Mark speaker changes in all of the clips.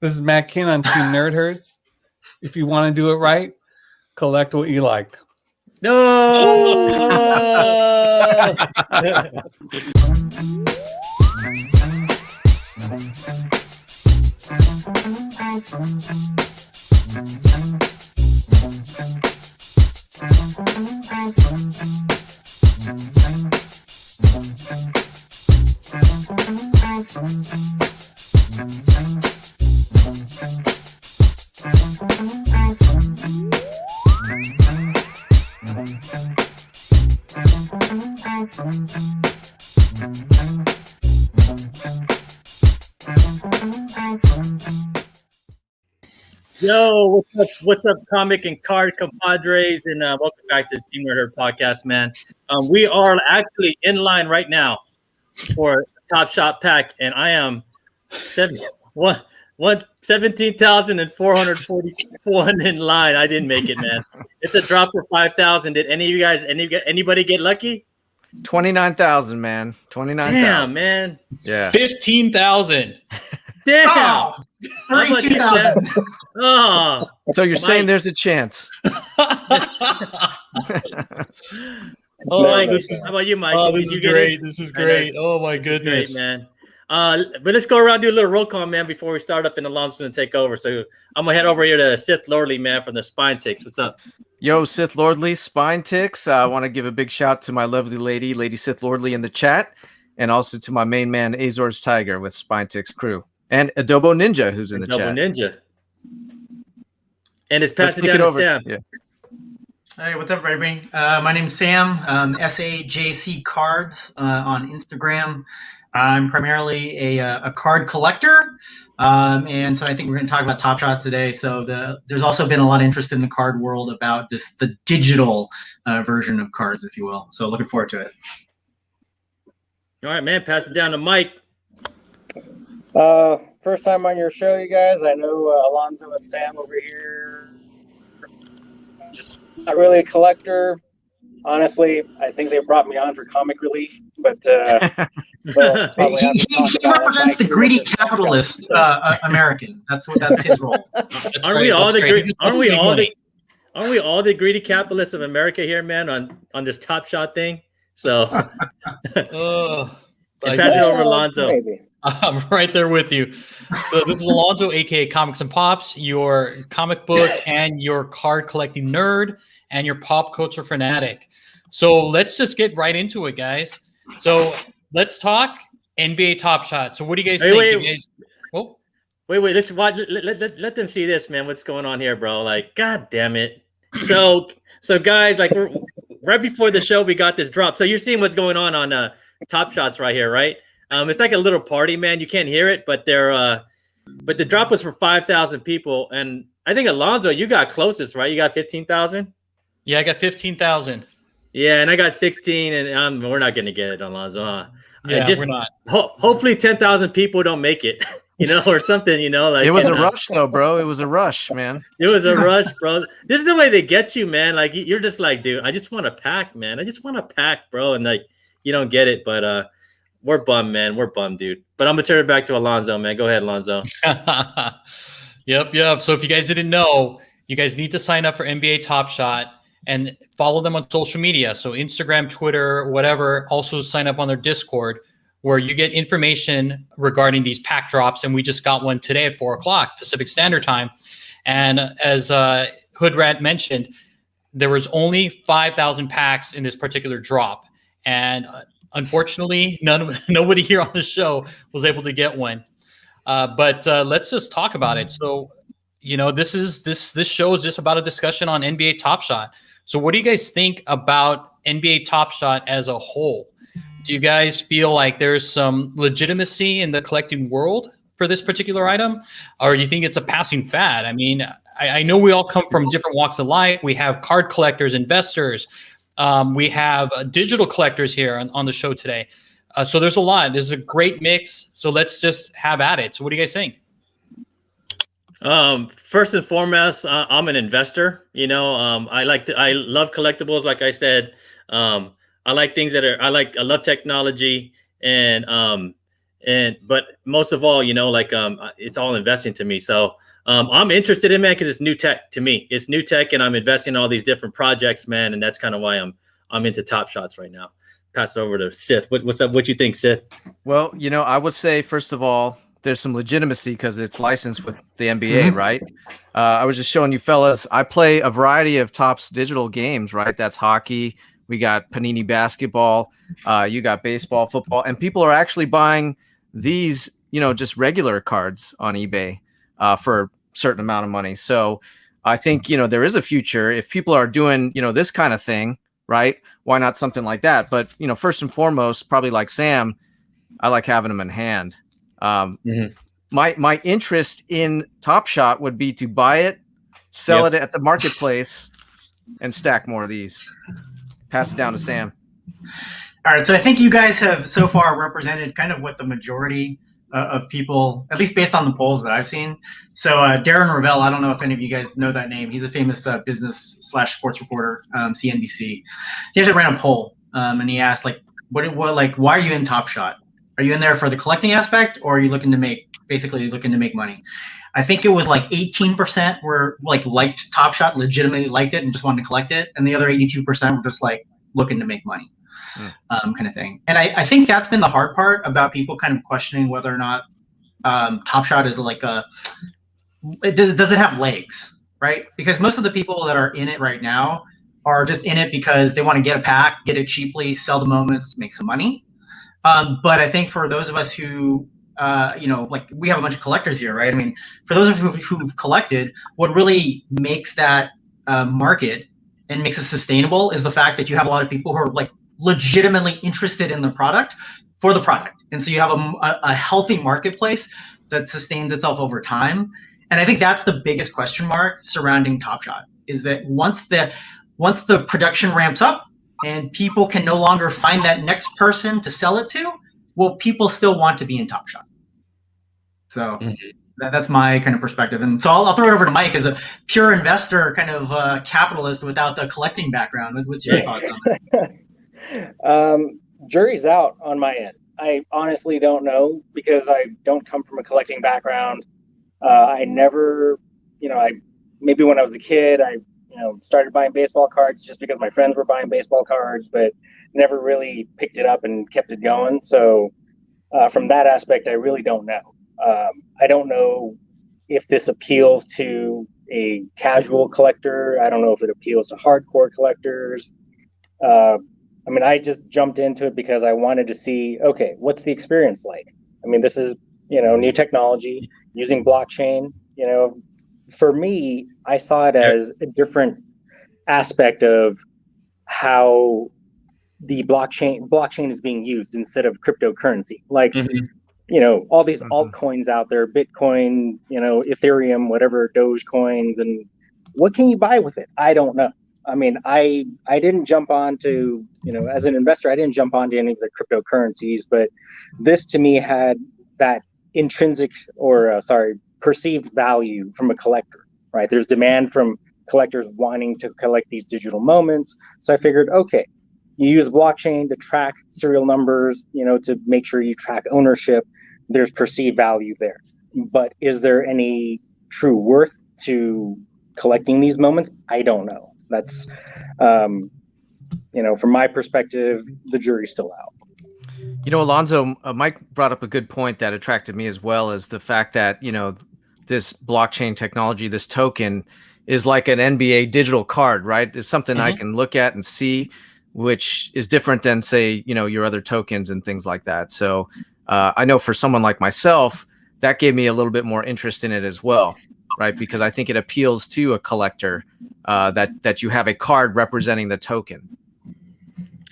Speaker 1: This is Matt King on Team Nerd Herds. If you want to do it right, collect what you like.
Speaker 2: No. Yo, what's up, comic and card compadres, and welcome back to the Team Nerd Herd podcast, man. We are actually in line right now for a Top Shot pack, and I am 17,441 in line. I didn't make it, man. It's a drop for 5,000. Did anybody get lucky?
Speaker 3: 29,000, man. 29,000.
Speaker 2: Damn, man.
Speaker 3: Yeah.
Speaker 4: 15,000.
Speaker 2: Damn.
Speaker 5: Oh, 32,000.
Speaker 2: Oh.
Speaker 3: So you're saying there's a chance?
Speaker 2: Mike, how about you, Mike?
Speaker 4: Oh, this is great. This is great. Oh my goodness,
Speaker 2: great, man. But let's go around and do a little roll call, man, before we start up and Alonso's going to take over. So I'm going to head over here to Sith Lordly, man, from the Spine Ticks. What's up?
Speaker 3: Yo, Sith Lordly, Spine Ticks. I want to give a big shout to my lovely Lady Sith Lordly in the chat, and also to my main man, Azor's Tiger with Spine Ticks crew, and Adobo Ninja, who's in the chat.
Speaker 2: Adobo Ninja. And it's passing down to Sam.
Speaker 3: Yeah.
Speaker 5: Hey, what's up, everybody? My name's Sam, SAJC Cards on Instagram. I'm primarily a card collector, and so I think we're going to talk about Top Shot today. So there's also been a lot of interest in the card world about the digital version of cards, if you will. So looking forward to it.
Speaker 2: All right, man. Pass it down to Mike.
Speaker 6: First time on your show, you guys. I know Alonso and Sam over here. Just not really a collector. Honestly, I think they brought me on for comic relief, but
Speaker 5: he represents the greedy capitalist American. That's his role.
Speaker 2: Aren't we all the greedy capitalists of America here, man, on this Top Shot thing? So pass it over to Alonso.
Speaker 6: Maybe.
Speaker 4: I'm right there with you. So this is Alonso, aka Comics and Pops, your comic book and your card collecting nerd, and your pop culture fanatic. So let's just get right into it, guys. So let's talk NBA Top Shot. So what do you guys think?
Speaker 2: Wait. Let's watch. Let them see this, man. What's going on here, bro? Like, god damn it. So guys, like, we're right before the show, we got this drop. So you're seeing what's going on Top Shots right here, right? It's like a little party, man. You can't hear it, but but the drop was for 5,000 people, and I think Alonso, you got closest, right? You got 15,000.
Speaker 4: Yeah, I got 15,000.
Speaker 2: Yeah, and I got 16, and we're not gonna get it, Alonso. Huh?
Speaker 4: Yeah, we're not.
Speaker 2: Hopefully, 10,000 people don't make it, or something, like
Speaker 3: it was a rush, though, bro. It was a rush, man.
Speaker 2: It was a rush, bro. This is the way they get you, man. Like, you're just like, dude, I just want to pack, man. I just want to pack, bro, and like, you don't get it, but we're bummed, man. We're bummed, dude. But I'm gonna turn it back to Alonso, man. Go ahead, Alonso.
Speaker 4: Yep. So if you guys didn't know, you guys need to sign up for NBA Top Shot and follow them on social media. So Instagram, Twitter, whatever. Also sign up on their Discord, where you get information regarding these pack drops. And we just got one today at 4:00 Pacific Standard Time. And as Hoodrat mentioned, there was only 5,000 packs in this particular drop. And unfortunately, nobody here on the show was able to get one. But let's just talk about it. So, this show is just about a discussion on NBA Top Shot. So what do you guys think about NBA Top Shot as a whole? Do you guys feel like there's some legitimacy in the collecting world for this particular item? Or do you think it's a passing fad? I mean, I know we all come from different walks of life. We have card collectors, investors. We have digital collectors here on the show today. So there's a lot. There's a great mix. So let's just have at it. So what do you guys think?
Speaker 2: First and foremost, I'm an investor. I love collectibles. Like I said, I like things I love technology, and but most of all, it's all investing to me. So I'm interested in, man, because it's new tech to me. It's new tech, and I'm investing in all these different projects, man, and that's kind of why I'm into Top Shots right now. Pass it over to Sith. What's up? What you think, Sith?
Speaker 3: Well, I would say, first of all, there's some legitimacy because it's licensed with the NBA, right? I was just showing you fellas, I play a variety of Topps digital games, right? That's hockey. We got Panini basketball. You got baseball, football. And people are actually buying these, just regular cards on eBay for a certain amount of money. So I think, there is a future. If people are doing, this kind of thing, right? Why not something like that? But, first and foremost, probably like Sam, I like having them in hand. My interest in Top Shot would be to buy it, sell it at the marketplace, and stack more of these. Pass it down to Sam.
Speaker 5: All right, so I think you guys have so far represented kind of what the majority of people, at least based on the polls that I've seen. So Darren Ravel, I don't know if any of you guys know that name. He's a famous business/sports reporter, CNBC. He actually ran a poll, and he asked why are you in Top Shot? Are you in there for the collecting aspect, or are you looking to make money? I think it was 18% were liked Top Shot, legitimately liked it and just wanted to collect it, and the other 82% were just looking to make money. Kind of thing. And I think that's been the hard part about people kind of questioning whether or not Top Shot is does it have legs, right? Because most of the people that are in it right now are just in it because they want to get a pack, get it cheaply, sell the moments, make some money. But I think for those of us who, we have a bunch of collectors here, right? I mean, for those of you who've collected, what really makes that market and makes it sustainable is the fact that you have a lot of people who are legitimately interested in the product for the product. And so you have a healthy marketplace that sustains itself over time. And I think that's the biggest question mark surrounding Top Shot, is that once the production ramps up and people can no longer find that next person to sell it to, will people still want to be in Top Shot? So that's my kind of perspective. And so I'll throw it over to Mike as a pure investor, kind of capitalist without the collecting background. What's your thoughts on that?
Speaker 6: Jury's out on my end. I honestly don't know because I don't come from a collecting background. I never, maybe when I was a kid, I started buying baseball cards just because my friends were buying baseball cards, but never really picked it up and kept it going. So from that aspect, I really don't know. I don't know if this appeals to a casual collector. I don't know if it appeals to hardcore collectors. I just jumped into it because I wanted to see, okay, what's the experience like? This is, new technology using blockchain. For me, I saw it as a different aspect of how the blockchain is being used instead of cryptocurrency. All these altcoins out there, Bitcoin, Ethereum, whatever, Dogecoins, and what can you buy with it? I don't know. I didn't jump on to, as an investor, I didn't jump onto any of the cryptocurrencies, but this to me had that intrinsic perceived value from a collector, right? There's demand from collectors wanting to collect these digital moments. So I figured, okay, you use blockchain to track serial numbers, to make sure you track ownership. There's perceived value there. But is there any true worth to collecting these moments? I don't know. That's, from my perspective, the jury's still out.
Speaker 3: Alonzo, Mike brought up a good point that attracted me as well, as the fact that, this blockchain technology, this token is like an NBA digital card, right? It's something I can look at and see, which is different than, say, your other tokens and things like that. So I know for someone like myself, that gave me a little bit more interest in it as well, right? Because I think it appeals to a collector that you have a card representing the token.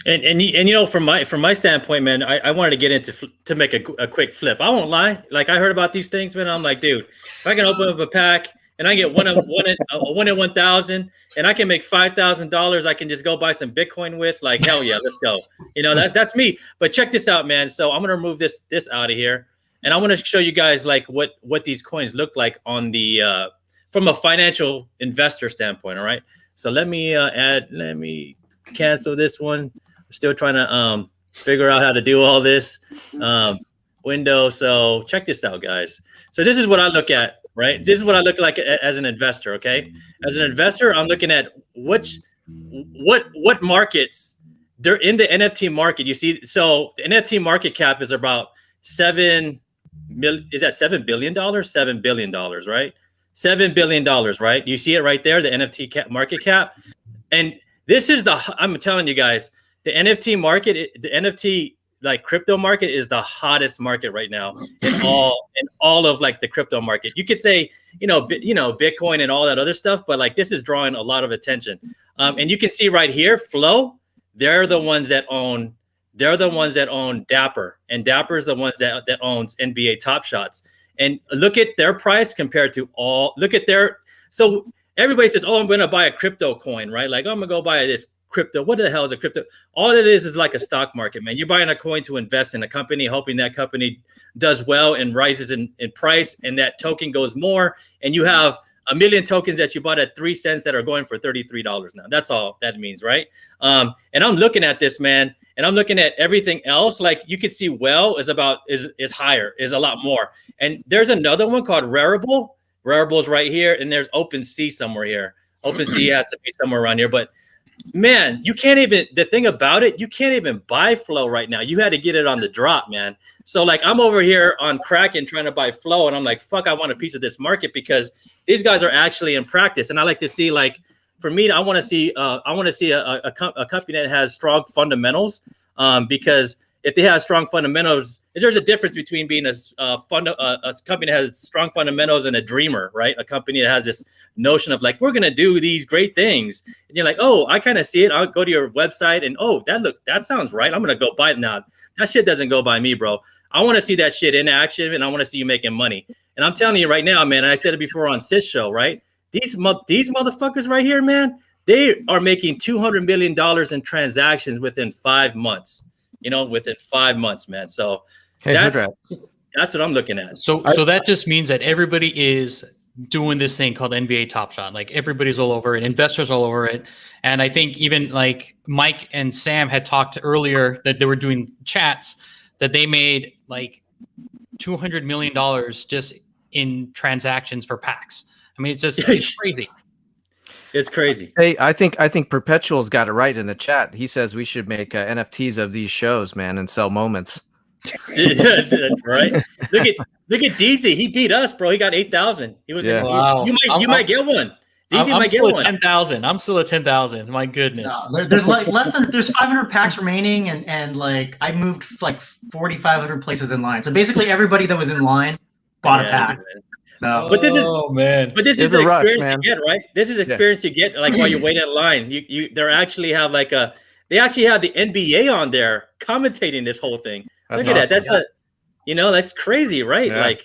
Speaker 2: And from my standpoint, man, I wanted to get into to make a quick flip. I won't lie. I heard about these things, man. I'm like, dude, if I can open up a pack and I get one in 1,000, and I can make $5,000, I can just go buy some Bitcoin with. Hell yeah, let's go. That's me. But check this out, man. So I'm gonna remove this out of here, and I want to show you guys what these coins look like on the from a financial investor standpoint. All right. So let me cancel this one. We're still trying to figure out how to do all this. window. So check this out, guys. So this is what I look at, right? This is what I look like as an investor. Okay, as an investor, I'm looking at what markets they're in the NFT market. You see, so the NFT market cap is about $7 billion? $7 billion, right? $7 billion, right? You see it right there, the NFT market cap. And this is I'm telling you guys, the NFT market, the NFT like crypto market is the hottest market right now in all of like the crypto market. You could say, Bitcoin and all that other stuff, but like this is drawing a lot of attention. And you can see right here, Flow, they're the ones that own Dapper, and Dapper is the ones that owns NBA Top Shots. And look at their price compared to so everybody says, oh, I'm going to buy a crypto coin, right? Like, oh, I'm going to go buy this crypto. What the hell is a crypto? All it is like a stock market, man. You're buying a coin to invest in a company, hoping that company does well and rises in price, and that token goes more. And you have a million tokens that you bought at 3 cents that are going for $33 now. That's all that means, right? And I'm looking at this, man, and I'm looking at everything else. Like you can see, is higher, is a lot more. And there's another one called Rarible. Rarible's right here, and there's OpenSea somewhere here. OpenSea has to be somewhere around here, but man, you can't even. The thing about it, you can't even buy Flow right now. You had to get it on the drop, man. So like I'm over here on Kraken trying to buy Flow, and I'm like, fuck, I want a piece of this market because these guys are actually in practice. And I like to see, like, for me, I want to see a company that has strong fundamentals, because if they have strong fundamentals, there's a difference between being a company that has strong fundamentals and a dreamer, right? A company that has this notion of like, we're going to do these great things. And you're like, oh, I kind of see it. I'll go to your website and, oh, that sounds right. I'm going to go buy it now. That shit doesn't go by me, bro. I want to see that shit in action, and I want to see you making money. And I'm telling you right now, man, and I said it before on Sis show, right? These motherfuckers right here, man, they are making $200 million in transactions within 5 months. Within 5 months, man. So that's what I'm looking at.
Speaker 4: So that just means that everybody is doing this thing called NBA Top Shot. Like everybody's all over it, investors all over it. And I think even like Mike and Sam had talked earlier that they were doing chats that they made like $200 million just in transactions for packs. I mean, it's crazy.
Speaker 2: It's crazy.
Speaker 3: Hey, I think Perpetual's got it right in the chat. He says we should make NFTs of these shows, man, and sell moments.
Speaker 2: Right? Look at DZ. He beat us, bro. He got 8,000. He was.
Speaker 3: Yeah.
Speaker 4: Wow.
Speaker 2: You might get one. DZ might get one.
Speaker 4: 10,000. I'm still at 10,000. My goodness.
Speaker 5: No, there's like there's 500 packs remaining, and like I moved like 4,500 places in line. So basically, everybody that was in line bought a pack.
Speaker 2: Man.
Speaker 5: So,
Speaker 2: but this is the experience you get, right? This is experience you get, like while you wait in line. They actually have the NBA on there commentating this whole thing. Look at that. That's crazy, right?
Speaker 3: Yeah.
Speaker 2: Like,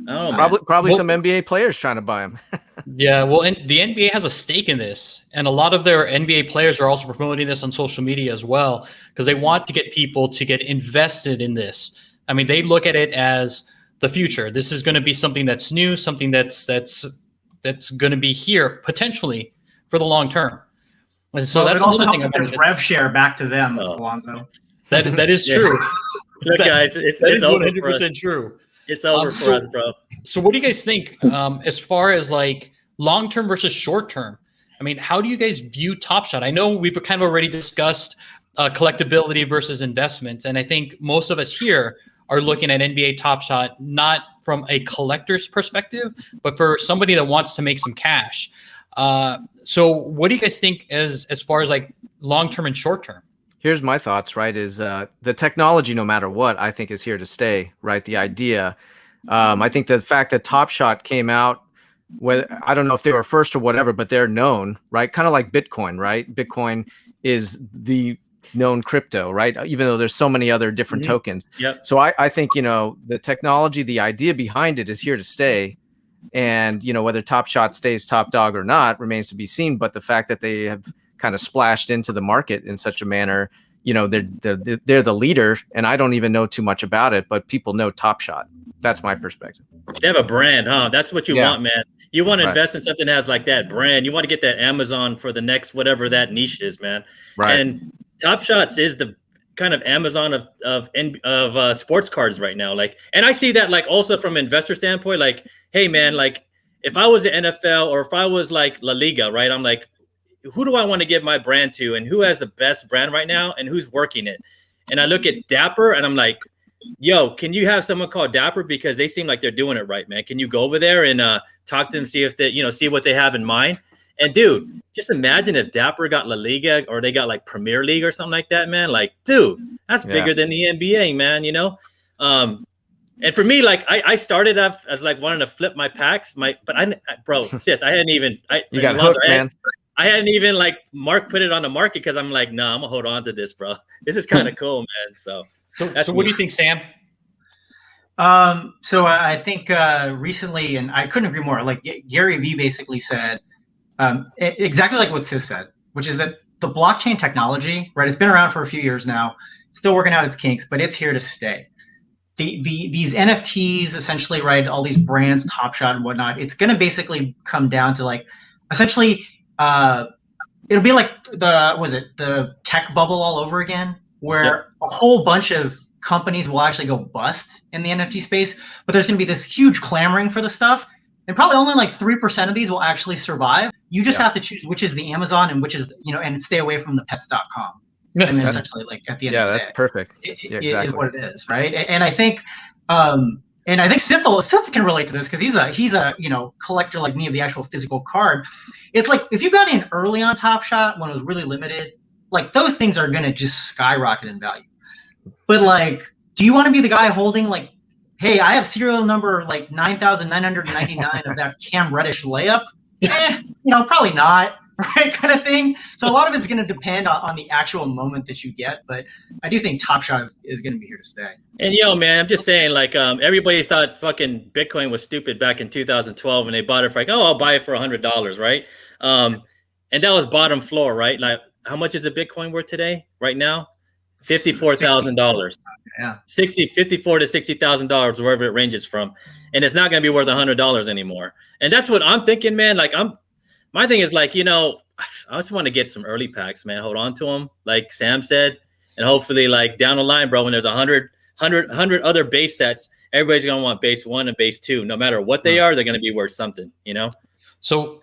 Speaker 2: oh,
Speaker 3: probably some NBA players trying to buy them.
Speaker 4: Yeah, well, and the NBA has a stake in this, and a lot of their NBA players are also promoting this on social media as well because they want to get people to get invested in this. I mean, they look at it as the future. This is going to be something that's new, something that's going to be here potentially for the long term. And so that's
Speaker 5: it also
Speaker 4: another
Speaker 5: helps
Speaker 4: thing.
Speaker 5: if there's rev share back to them, Alonzo.
Speaker 4: That is true.
Speaker 2: Look, guys, it's
Speaker 4: 100% true.
Speaker 2: It's over for us, bro.
Speaker 4: So what do you guys think as far as like long term versus short term? I mean, how do you guys view Top Shot? I know we've kind of already discussed collectability versus investments, and I think most of us here are looking at NBA Top Shot not from a collector's perspective, but for somebody that wants to make some cash. So what do you guys think as far as like long-term and short-term?
Speaker 3: Here's my thoughts, right, is the technology, no matter what, I think is here to stay, right? The idea. I think the fact that Top Shot came out, I don't know if they were first or whatever, but they're known, right? Kind of like Bitcoin, right? Bitcoin is the known crypto, right? Even though there's so many other different tokens.
Speaker 2: Yep.
Speaker 3: So I think, the technology, the idea behind it is here to stay. And, whether Top Shot stays top dog or not remains to be seen. But the fact that they have kind of splashed into the market in such a manner, they're the leader, and I don't even know too much about it, but people know Top Shot. That's my perspective.
Speaker 2: They have a brand, huh? That's what you want, man. You want to invest in something that has like that brand. You want to get that Amazon for the next whatever that niche is, man.
Speaker 3: Right.
Speaker 2: And Top Shots is kind of Amazon of sports cards right now. Like, and I see that like also from an investor standpoint, like, hey man, like if I was the NFL or if I was like La Liga, right? I'm like, who do I want to give my brand to, and who has the best brand right now, and who's working it? And I look at Dapper, and I'm like, yo, can you have someone called Dapper, because they seem like they're doing it right, man? Can you go over there and talk to them, see if they, see what they have in mind? And dude, just imagine if Dapper got La Liga or they got like Premier League or something like that, man. Like, dude, that's bigger than the NBA, man. And for me, like I started off as like wanting to flip my packs, bro, Sith, I hadn't even.
Speaker 3: You got hooked, man.
Speaker 2: I hadn't even like Mark put it on the market because I'm like, no, I'm gonna hold on to this, bro. This is kind of cool, man. So
Speaker 4: what do you think, Sam?
Speaker 5: So I think recently, and I couldn't agree more. Like Gary Vee basically said exactly like what Sith said, which is that the blockchain technology, right? It's been around for a few years now. It's still working out its kinks, but it's here to stay. These NFTs, essentially, right? All these brands, Top Shot and whatnot. It's going to basically come down to like, essentially. It'll be like the tech bubble all over again, where a whole bunch of companies will actually go bust in the NFT space, but there's going to be this huge clamoring for the stuff, and probably only like 3% of these will actually survive. You just have to choose which is the Amazon and which is, and stay away from the pets.com. And then essentially, like at the end of the day,
Speaker 3: that's perfect.
Speaker 5: It is what it is, right? And I think, Sith can relate to this because he's a collector like me of the actual physical card. It's like if you got in early on Top Shot when it was really limited, like those things are gonna just skyrocket in value. But like, do you want to be the guy holding like, hey, I have serial number like 9,999 of that Cam Reddish layup? Probably not. Right, kind of thing. So a lot of it's going to depend on the actual moment that you get, but I do think Top Shot is going to be here to stay.
Speaker 2: And man, I'm just saying, like, everybody thought fucking Bitcoin was stupid back in 2012, and they bought it for like, oh, I'll buy it for $100, right? And that was bottom floor, right? Like, how much is a Bitcoin worth today? Right now, $54,000.
Speaker 5: Yeah,
Speaker 2: $54,000 to $60,000, wherever it ranges from, and it's not going to be worth $100 anymore. And that's what I'm thinking, man. Like, my thing is like, I just want to get some early packs, man. Hold on to them, like Sam said, and hopefully, like down the line, bro, when there's 100 other base sets, everybody's gonna want base 1 and base 2. No matter what they are, they're gonna be worth something,
Speaker 4: So,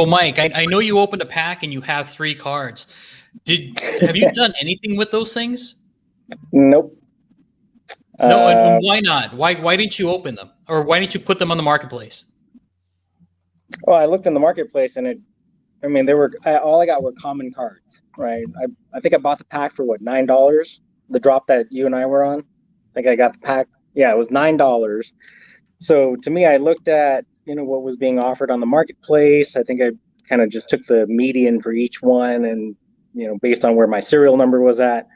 Speaker 4: Mike, I know you opened a pack and you have 3 cards. Have you done anything with those things?
Speaker 6: Nope.
Speaker 4: No, and why not? Why didn't you open them, or why didn't you put them on the marketplace?
Speaker 6: Well, I looked in the marketplace and all I got were common cards, right? I think I bought the pack for $9? The drop that you and I were on. I think I got the pack. Yeah, it was $9. So to me, I looked at, what was being offered on the marketplace. I think I kind of just took the median for each one and, based on where my serial number was at,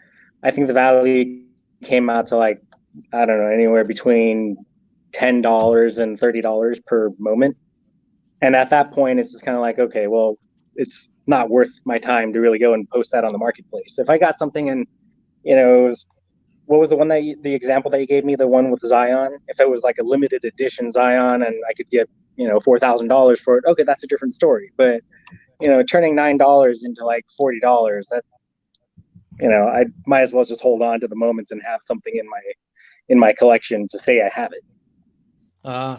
Speaker 6: I think the value came out to like, I don't know, anywhere between $10 and $30 per moment. And at that point, it's just kind of like, okay, well, it's not worth my time to really go and post that on the marketplace. If I got something and, it was, what was the one the example that you gave me, the one with Zion? If it was like a limited edition Zion and I could get, $4,000 for it, okay, that's a different story. But, turning $9 into like $40, that, I might as well just hold on to the moments and have something in my collection to say I have it.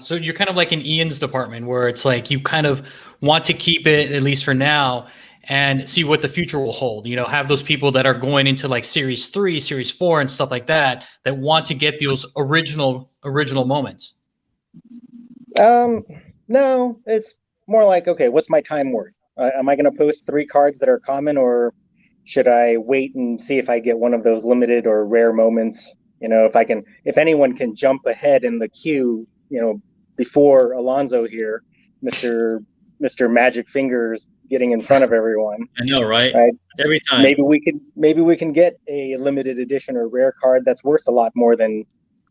Speaker 4: So you're kind of like in Ian's department, where it's like you kind of want to keep it, at least for now, and see what the future will hold. Have those people that are going into like Series 3, Series 4, and stuff like that want to get those original moments.
Speaker 6: No, it's more like, okay, what's my time worth? Am I going to post 3 cards that are common, or should I wait and see if I get one of those limited or rare moments? If anyone can jump ahead in the queue, before Alonzo here, Mr. Magic Fingers getting in front of everyone.
Speaker 2: I know, right? Every time.
Speaker 6: Maybe we can get a limited edition or rare card that's worth a lot more than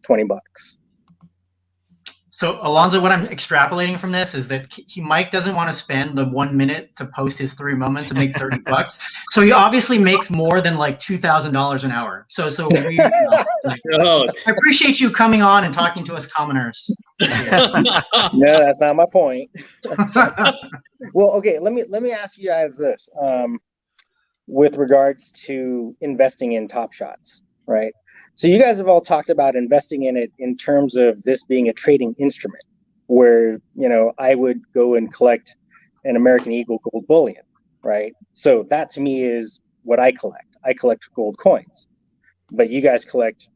Speaker 6: $20.
Speaker 5: So Alonzo, what I'm extrapolating from this is that Mike doesn't want to spend the 1 minute to post his 3 moments and make $30. So he obviously makes more than like $2,000 an hour. So we, I appreciate you coming on and talking to us commoners.
Speaker 6: No, that's not my point. Well, okay, let me ask you guys this. with regards to investing in Top Shots, right? So you guys have all talked about investing in it in terms of this being a trading instrument, where I would go and collect an American Eagle gold bullion, right? So that to me is what I collect. I collect gold coins, but you guys collect,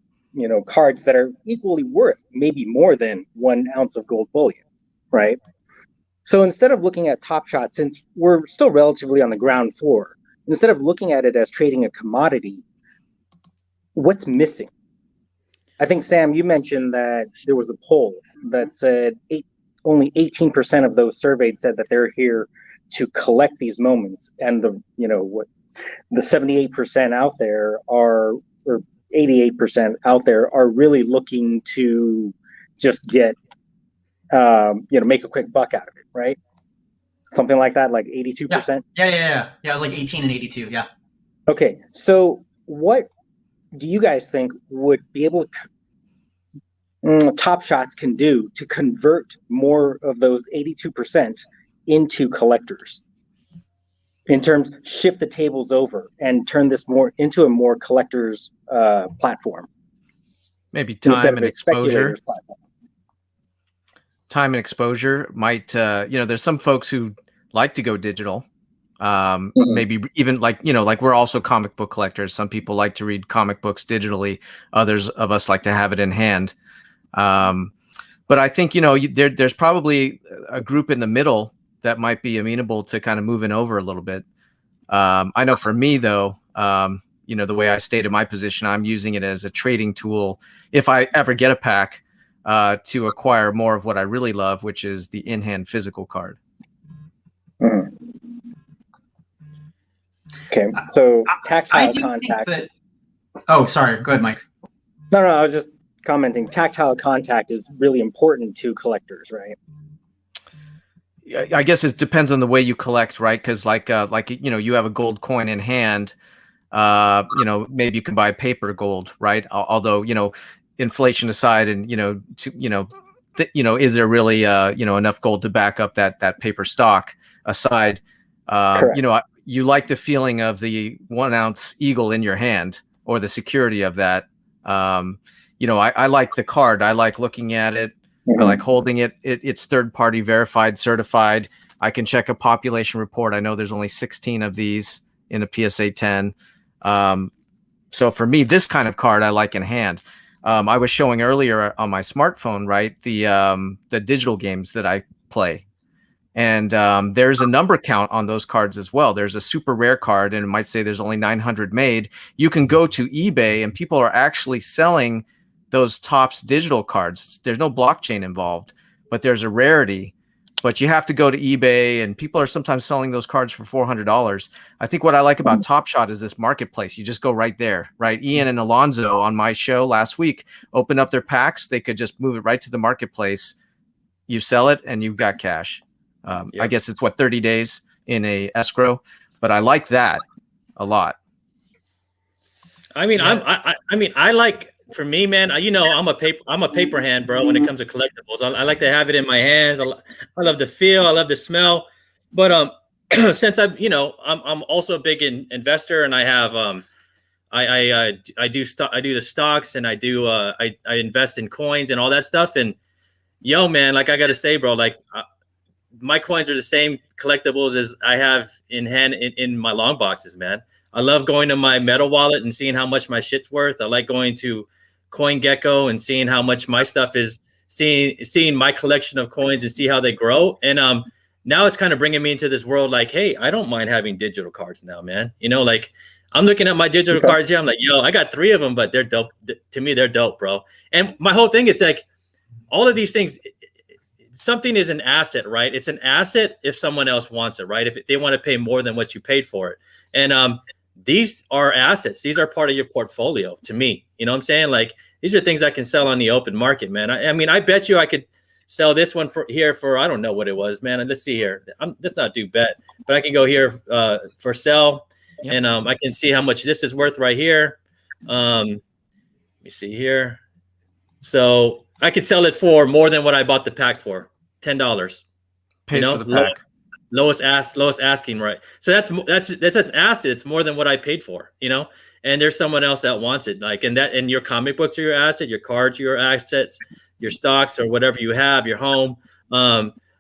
Speaker 6: cards that are equally worth maybe more than 1 ounce of gold bullion, right? So instead of looking at Top Shot, since we're still relatively on the ground floor, instead of looking at it as trading a commodity, what's missing? I think, Sam, you mentioned that there was a poll that said only 18% of those surveyed said that they're here to collect these moments, and the 78% out there are, or 88% out there are really looking to just get make a quick buck out of it, right? Something like that, like 82%.
Speaker 5: Yeah. It was like 18 and 82. Yeah.
Speaker 6: Okay, so what do you guys think would be able to Top Shots can do to convert more of those 82% into collectors? In terms, shift the tables over and turn this more into a more collectors platform.
Speaker 3: Maybe time and exposure.
Speaker 6: Platform.
Speaker 3: Time and exposure might, there's some folks who like to go digital. Maybe even like we're also comic book collectors. Some people like to read comic books digitally. Others of us like to have it in hand. But I think, there's probably a group in the middle that might be amenable to kind of moving over a little bit. I know for me, though, the way I stated my position, I'm using it as a trading tool if I ever get a pack to acquire more of what I really love, which is the in-hand physical card.
Speaker 6: Okay, so tactile
Speaker 5: contact.
Speaker 6: Sorry,
Speaker 5: go ahead, Mike.
Speaker 6: No, I was just commenting. Tactile contact is really important to collectors, right?
Speaker 3: I guess it depends on the way you collect, right? Because like you have a gold coin in hand, maybe you can buy paper gold, right? Although inflation aside, and is there really enough gold to back up that paper stock aside? You like the feeling of the 1 ounce eagle in your hand or the security of that. I like the card. I like looking at it. I like holding it. It's third party verified, certified. I can check a population report. I know there's only 16 of these in a PSA 10. So for me, this kind of card I like in hand. I was showing earlier on my smartphone, right, the digital games that I play. And there's a number count on those cards as well. There's a super rare card, and it might say there's only 900 made. You can go to eBay, and people are actually selling those Topps digital cards. There's no blockchain involved, but there's a rarity. But you have to go to eBay, and people are sometimes selling those cards for $400. I think what I like about Top Shot is this marketplace. You just go right there, right? Ian and Alonzo on my show last week opened up their packs. They could just move it right to the marketplace. You sell it, and you've got cash. I guess it's 30 days in a escrow, but I like that a lot.
Speaker 2: I mean, I like, for me, man, I'm a paper hand, bro, when it comes to collectibles. I like to have it in my hands. I love the feel. I love the smell. But since I'm also a big investor, and I have I do the stocks, and I invest in coins and all that stuff. And man, like I got to say, bro, like my coins are the same collectibles as I have in hand in my long boxes, man. I love going to my metal wallet and seeing how much my shit's worth. I like going to CoinGecko and seeing how much my stuff is, seeing my collection of coins and see how they grow. And now it's kind of bringing me into this world like, hey, I don't mind having digital cards now, man. Like I'm looking at my digital cards here. I'm like, I got 3 of them, but they're dope. To me, they're dope, bro. And my whole thing, it's like all of these things, something is an asset, right? It's an asset if someone else wants it, right? If they want to pay more than what you paid for it. And these are assets. These are part of your portfolio to me. You know what I'm saying? Like these are things I can sell on the open market, man. I mean, I bet you I could sell this one for I don't know what it was, man. And let's see here. Let's not do bet, but I can go here for sell. Yep. And I can see how much this is worth right here. Let me see here. So I could sell it for more than what I bought the pack for, $10.
Speaker 3: Pays for the pack.
Speaker 2: Lowest asking, right? So that's asset. It's more than what I paid for, you know. And there's someone else that wants it, like, and your comic books are your asset, your cards are your assets, your stocks or whatever you have, your home.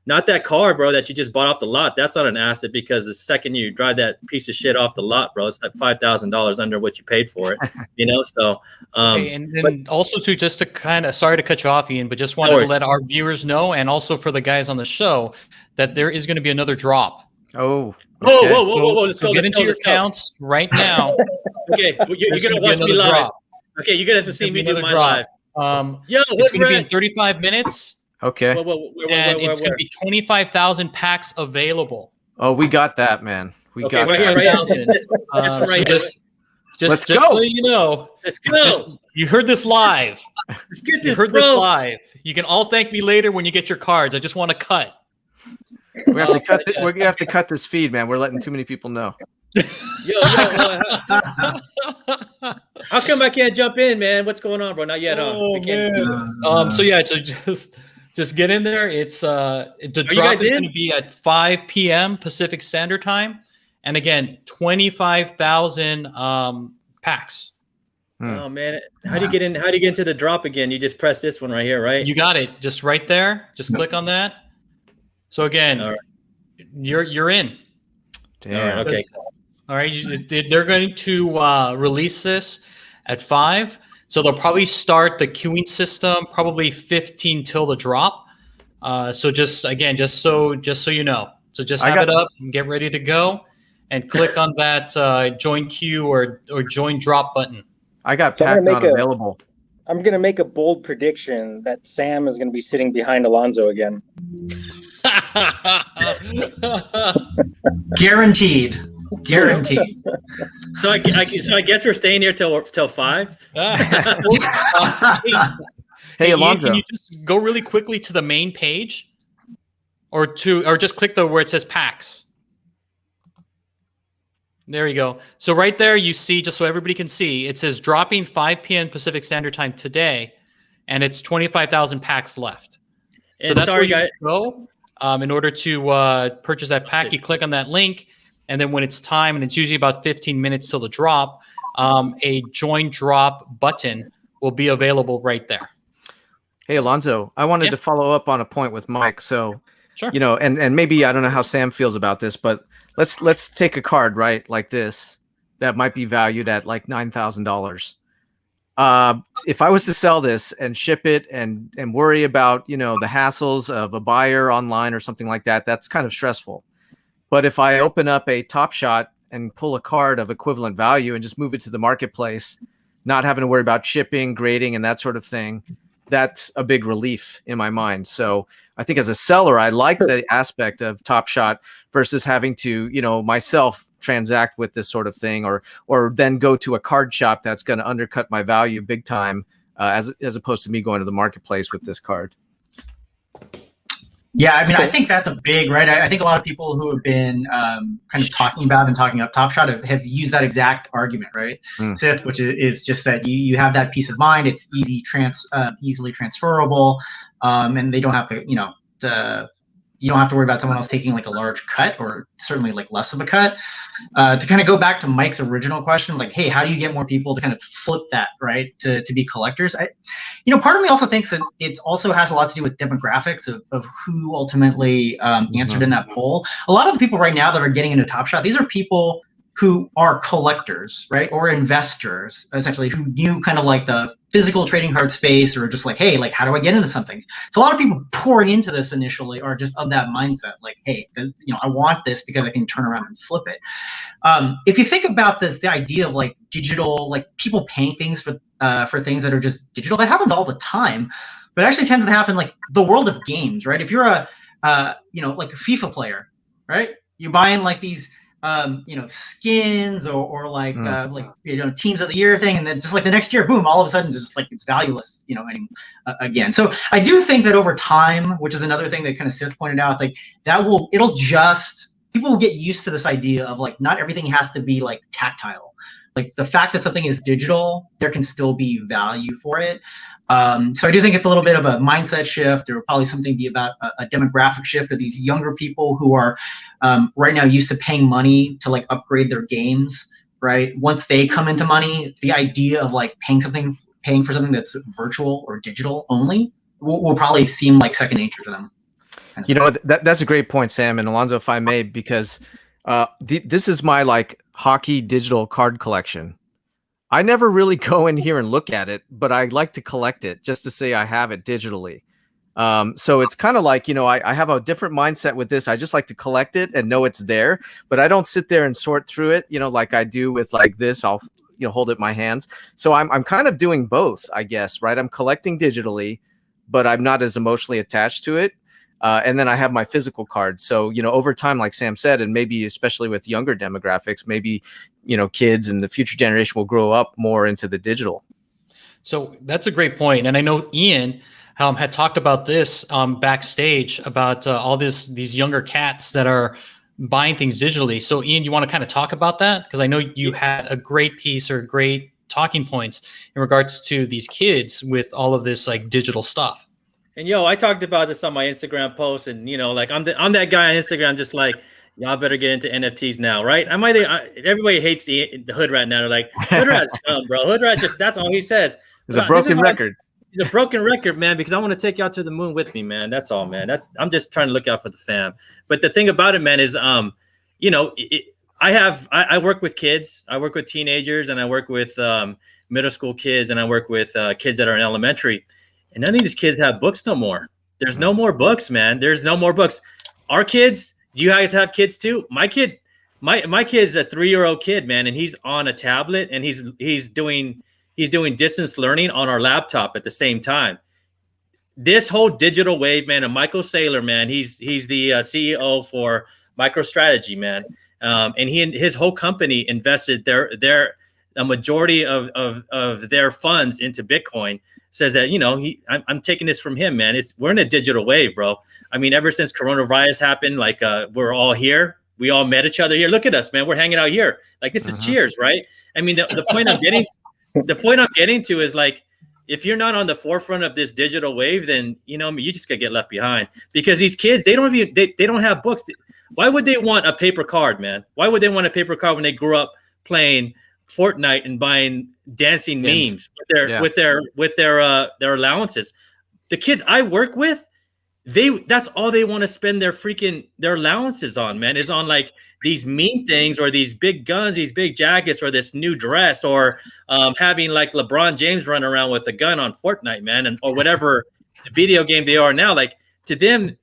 Speaker 2: Not that car, bro, that you just bought off the lot. That's not an asset, because the second you drive that piece of shit off the lot, bro, it's like $5,000 under what you paid for it, you know. So,
Speaker 4: Okay, and then also too, just to kind of, sorry to cut you off, Ian, but just wanted to let our viewers know, and also for the guys on the show, that there is going to be another drop.
Speaker 3: Oh,
Speaker 2: okay. Whoa! Let's go.
Speaker 4: Get into your accounts right now.
Speaker 2: Okay, you're gonna watch me live. Drop. Okay, you guys have seen me do my live.
Speaker 4: It's going to be in 35 minutes.
Speaker 3: Okay.
Speaker 4: And it's going to be 25,000 packs available.
Speaker 3: Oh, we got that, man. We got
Speaker 4: that. Just so you know.
Speaker 2: Let's go.
Speaker 4: You heard this live.
Speaker 2: Let's get this.
Speaker 4: You heard this live. You can all thank me later when you get your cards. I just want to cut.
Speaker 3: We have to cut. We're gonna have to cut this feed, man. We're letting too many people know.
Speaker 2: How come I can't jump in, man? What's going on, bro? Not yet, huh?
Speaker 4: So yeah, so just get in there. It's the drop is going to be at 5 p.m. Pacific Standard Time, and again, 25,000 packs.
Speaker 2: Oh man, how do you get in? How do you get into the drop again? You just press this one right here, right?
Speaker 4: You got it. Just right there. Just click on that. So again, you're in.
Speaker 3: Damn.
Speaker 2: Okay.
Speaker 4: All right. They're going to release this at 5. So they'll probably start the queuing system probably 15 till the drop. So just so you know. So just have it up and get ready to go, and click on that join queue or join drop button.
Speaker 3: I got pack not available.
Speaker 6: I'm going to make a bold prediction that Sam is going to be sitting behind Alonzo again.
Speaker 5: Guaranteed.
Speaker 2: So I guess we're staying here till 5.
Speaker 3: Hey, Alonzo,
Speaker 4: can you just go really quickly to the main page, or just click where it says packs? There you go. So right there, you see, just so everybody can see, it says dropping 5 p.m. Pacific Standard Time today, and it's 25,000 packs left. So that's where you go. In order to purchase that pack, you click on that link, and then when it's time, and it's usually about 15 minutes till the drop, a join drop button will be available right there.
Speaker 3: Hey, Alonzo, I wanted to follow up on a point with Mike. So,
Speaker 4: sure.
Speaker 3: You know, and maybe I don't know how Sam feels about this, but let's take a card, right, like this, that might be valued at like $9,000. If I was to sell this and ship it and worry about, you know, the hassles of a buyer online or something like that, that's kind of stressful. But if I open up a Top Shot and pull a card of equivalent value and just move it to the marketplace, not having to worry about shipping, grading, and that sort of thing, that's a big relief in my mind. So I think as a seller, I like the aspect of Top Shot versus having to, you know, myself transact with this sort of thing, or then go to a card shop that's going to undercut my value big time, as opposed to me going to the marketplace with this card.
Speaker 5: Yeah, I mean, I think that's a big, right? I think a lot of people who have been kind of talking about and talking up Top Shot have used that exact argument, right? Sith, which is just that you have that peace of mind. It's easily transferable, and they don't have to, you know, you don't have to worry about someone else taking like a large cut, or certainly like less of a cut. To kind of go back to Mike's original question, like, hey, how do you get more people to kind of flip that, right, to be collectors? Part of me also thinks that it also has a lot to do with demographics of who ultimately answered in that poll. A lot of the people right now that are getting into Top Shot, these are people who are collectors, right, or investors, essentially, who knew kind of like the physical trading card space, or just like, hey, like, how do I get into something? So a lot of people pouring into this initially are just of that mindset, like, hey, I want this because I can turn around and flip it. If you think about this, the idea of like digital, like people paying things for things that are just digital, that happens all the time, but it actually tends to happen like the world of games, right? If you're like a FIFA player, right, you're buying like these skins or like teams of the year thing, and then just like the next year, boom, all of a sudden it's just like it's valueless, again. So I do think that over time, which is another thing that kind of Sith pointed out, like people will get used to this idea of like not everything has to be like tactile. like the fact that something is digital, there can still be value for it. So I do think it's a little bit of a mindset shift. There will probably something be about a demographic shift of these younger people who are right now used to paying money to like upgrade their games. Right. Once they come into money, the idea of like paying for something that's virtual or digital only will probably seem like second nature to them.
Speaker 3: You know, that's a great point, Sam and Alonzo, if I may, because this is my like hockey digital card collection. I never really go in here and look at it, but I like to collect it just to say I have it digitally. So it's kind of like, you know, I have a different mindset with this. I just like to collect it and know it's there, but I don't sit there and sort through it, you know, like I do with like this. I'll, you know, hold it in my hands. So I'm kind of doing both, I guess, right? I'm collecting digitally, but I'm not as emotionally attached to it. And then I have my physical cards. So, you know, over time, like Sam said, and maybe especially with younger demographics, maybe, you know, kids and the future generation will grow up more into the digital.
Speaker 4: So that's a great point. And I know Ian had talked about this backstage about all these younger cats that are buying things digitally. So Ian, you want to kind of talk about that? Because I know you had a great piece or great talking points in regards to these kids with all of this like digital stuff.
Speaker 2: And I talked about this on my Instagram post, and like I'm that guy on Instagram, just like y'all better get into NFTs now, right? Everybody hates the hood rat now. They're like, hood rat's dumb, bro. Hood rat that's all he says.
Speaker 3: It's a broken record.
Speaker 2: It's a broken record, man, because I want to take y'all to the moon with me, man. That's all, man. I'm just trying to look out for the fam. But the thing about it, man, is I work with kids, I work with teenagers, and I work with middle school kids, and I work with kids that are in elementary. And none of these kids have books no more. There's no more books, man. There's no more books. Our kids, do you guys have kids too? My kid's a 3-year-old kid, man, and he's on a tablet and he's doing distance learning on our laptop at the same time. This whole digital wave, man, and Michael Saylor, man, he's the CEO for MicroStrategy, man. And he and his whole company invested a majority of their funds into Bitcoin. Says that, I'm taking this from him, man. We're in a digital wave, bro. I mean, ever since coronavirus happened, like we're all here. We all met each other here. Look at us, man. We're hanging out here. Like this is cheers, right? I mean, the point I'm getting to is like, if you're not on the forefront of this digital wave, then you just gonna get left behind, because these kids, they don't have books. Why would they want a paper card, man? Why would they want a paper card when they grew up playing Fortnite and buying dancing memes with their allowances? The kids I work with, that's all they want to spend their allowances on, man, is on like these meme things or these big guns, these big jackets, or this new dress, or having like LeBron James run around with a gun on Fortnite, man, or whatever video game they are now. Like, to them,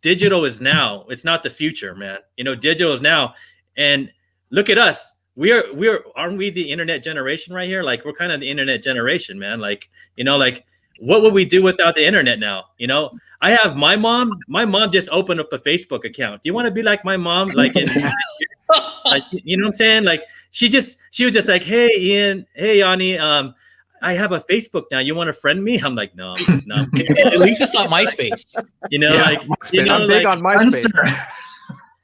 Speaker 2: digital is now. It's not the future, man. Digital is now. And look at us. Aren't we the internet generation right here? Like, we're kind of the internet generation, man. Like, what would we do without the internet now? I have my mom just opened up a Facebook account. Do you want to be like my mom? Like, like, you know what I'm saying? Like, she was just like, hey, Ian, hey, Yanni, I have a Facebook now. You want to friend me? I'm like, no.
Speaker 4: At least it's not MySpace.
Speaker 3: I'm big on MySpace.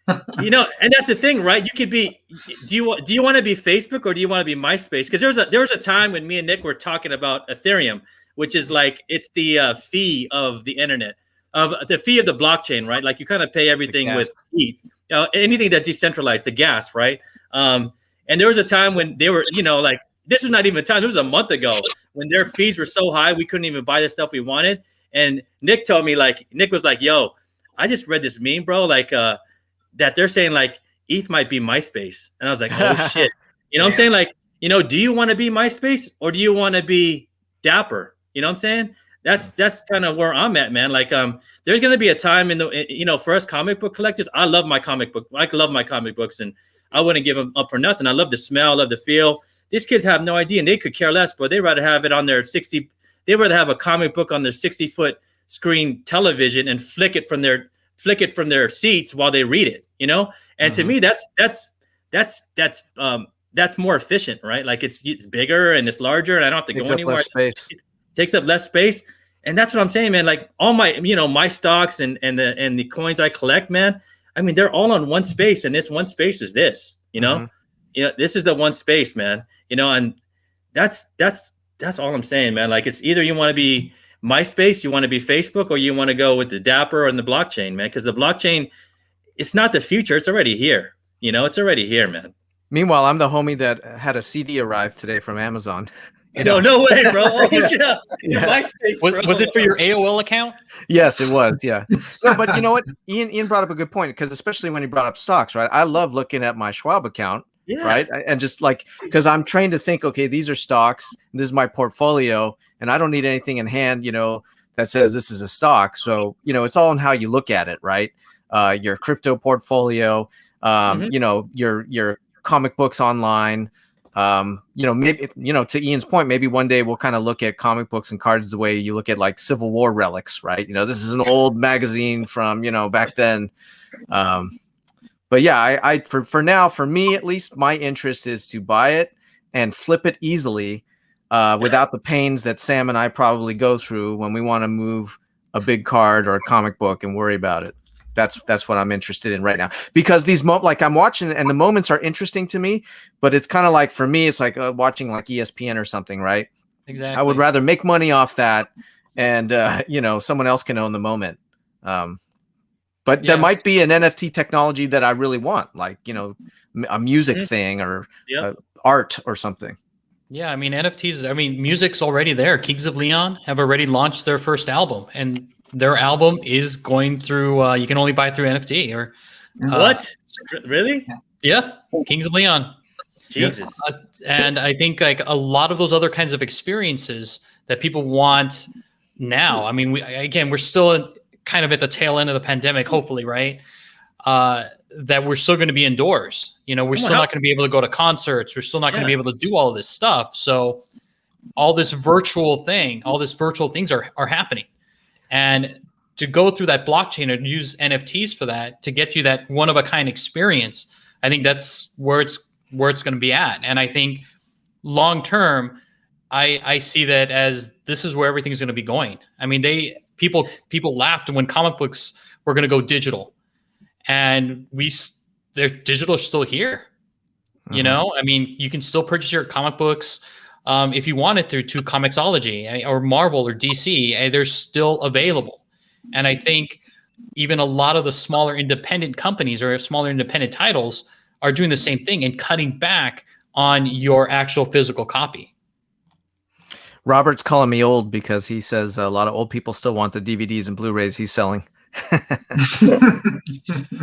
Speaker 2: And that's the thing, right? You could be. Do you want to be Facebook or do you want to be MySpace? Because there was a time when me and Nick were talking about Ethereum, which is like, it's the fee of the internet, of the fee of the blockchain, right? Like, you kind of pay everything with ETH, anything that's decentralized, the gas, right? And there was a time when they were, like, this was not even a time. It was a month ago when their fees were so high we couldn't even buy the stuff we wanted. And Nick was like, yo, I just read this meme, bro. Like, that they're saying like ETH might be MySpace. And I was like, oh shit. What I'm saying? Like, do you want to be MySpace or do you want to be Dapper? You know what I'm saying? That's kind of where I'm at, man. Like, there's going to be a time for us comic book collectors. I love my comic book. I love my comic books and I wouldn't give them up for nothing. I love the smell, I love the feel. These kids have no idea and they could care less, but they'd rather have it on their they'd rather have a comic book on their 60-foot screen television and flick it from their seats while they read it, And to me, that's more efficient, right? Like, it's bigger and it's larger, and I don't have to go anywhere. It takes up less space, and that's what I'm saying, man. Like, all my my stocks and the coins I collect, man. I mean, they're all on one space, and this one space is this, this is the one space, man. And that's all I'm saying, man. Like, it's either you want to be MySpace, you want to be Facebook, or you want to go with the Dapper and the blockchain, man. Because the blockchain, it's not the future; it's already here. It's already here, man.
Speaker 3: Meanwhile, I'm the homie that had a CD arrive today from Amazon.
Speaker 2: No way, bro. Oh,
Speaker 3: Yeah.
Speaker 2: yeah. MySpace, bro.
Speaker 4: Was it for your AOL account?
Speaker 3: Yes, it was. Yeah. No, but you know what? Ian brought up a good point, because especially when he brought up stocks, right? I love looking at my Schwab account, right? And just like, because I'm trained to think, okay, these are stocks. This is my portfolio, and I don't need anything in hand, that says this is a stock. So, it's all in how you look at it, right? Your crypto portfolio, your comic books online. Maybe, to Ian's point, maybe one day we'll kind of look at comic books and cards the way you look at like Civil War relics, right? This is an old magazine from, back then. But yeah, I for now, for me at least, my interest is to buy it and flip it easily, without the pains that Sam and I probably go through when we want to move a big card or a comic book and worry about it. That's what I'm interested in right now, because these like I'm watching, and the moments are interesting to me, but it's kind of like, for me, it's like watching like ESPN or something, right?
Speaker 4: Exactly.
Speaker 3: I would rather make money off that, and someone else can own the moment. But there might be an NFT technology that I really want, like a music thing or art or something.
Speaker 4: Yeah, I mean, NFTs. I mean, music's already there. Kings of Leon have already launched their first album, and their album is going through. You can only buy through NFT or
Speaker 2: what? Really?
Speaker 4: Yeah, Kings of Leon.
Speaker 2: Jesus.
Speaker 4: And I think like a lot of those other kinds of experiences that people want now. I mean, we're still kind of at the tail end of the pandemic, hopefully, right? That we're still going to be indoors. We're still not going to be able to go to concerts. We're still not going to be able to do all of this stuff. So all these virtual things are happening. And to go through that blockchain and use NFTs for that, to get you that one of a kind experience, I think that's where it's going to be at. And I think long term, I see that as this is where everything's going to be going. I mean, people laughed when comic books were going to go digital, and their digital is still here. I mean, you can still purchase your comic books if you want it through Comixology or Marvel or DC. They're still available. And I think even a lot of the smaller independent companies or smaller independent titles are doing the same thing and cutting back on your actual physical copy.
Speaker 3: Robert's calling me old because he says a lot of old people still want the DVDs and Blu-rays he's selling.
Speaker 4: I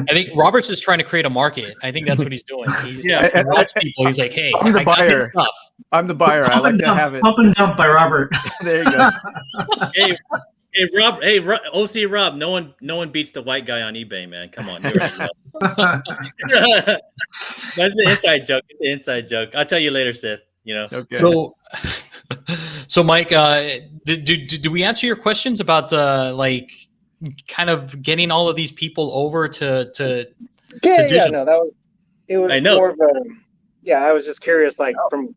Speaker 4: think Robert's just trying to create a market. I think that's what he's doing. He's people. He's like, hey,
Speaker 3: I'm the buyer. I'm the buyer. I like to have it.
Speaker 5: Pump and dump by Robert.
Speaker 3: There you go.
Speaker 2: Hey, Rob. Hey, OC Rob. No one beats the white guy on eBay, man. Come on. That's the inside joke. It's the inside joke. I'll tell you later, Seth.
Speaker 3: Okay.
Speaker 4: So Mike, do we answer your questions about like kind of getting all of these people over to
Speaker 6: it was
Speaker 2: I know.
Speaker 6: more of I was just curious, like from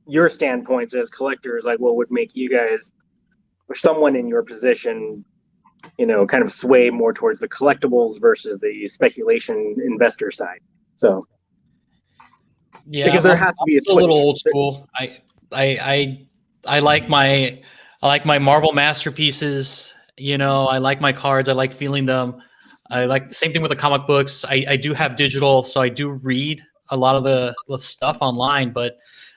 Speaker 6: your standpoints as collectors, like what would make you guys or someone in your position kind of sway more towards the collectibles versus the speculation investor side. So because there has to be
Speaker 4: a little old school. I like my Marvel masterpieces. I like my cards. I like feeling them. I like the same thing with the comic books. I do have digital, so I do read a lot of the stuff online, but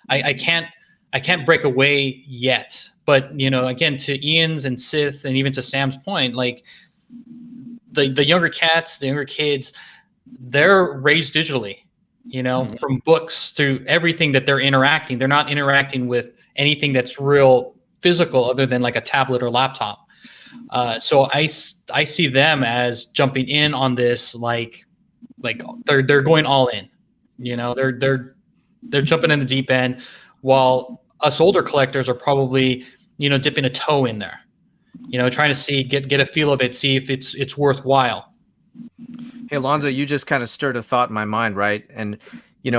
Speaker 4: I can't break away yet. But again, to Ian's and Sith, and even to Sam's point, like the younger cats, the younger kids, they're raised digitally. From books to everything that they're interacting. They're not interacting with anything that's real physical other than like a tablet or laptop. So I see them as jumping in on this, like they're going all in. They're jumping in the deep end, while us older collectors are probably dipping a toe in there. Trying to see get a feel of it, see if it's worthwhile.
Speaker 3: Hey, Alonzo, you just kind of stirred a thought in my mind, right? And,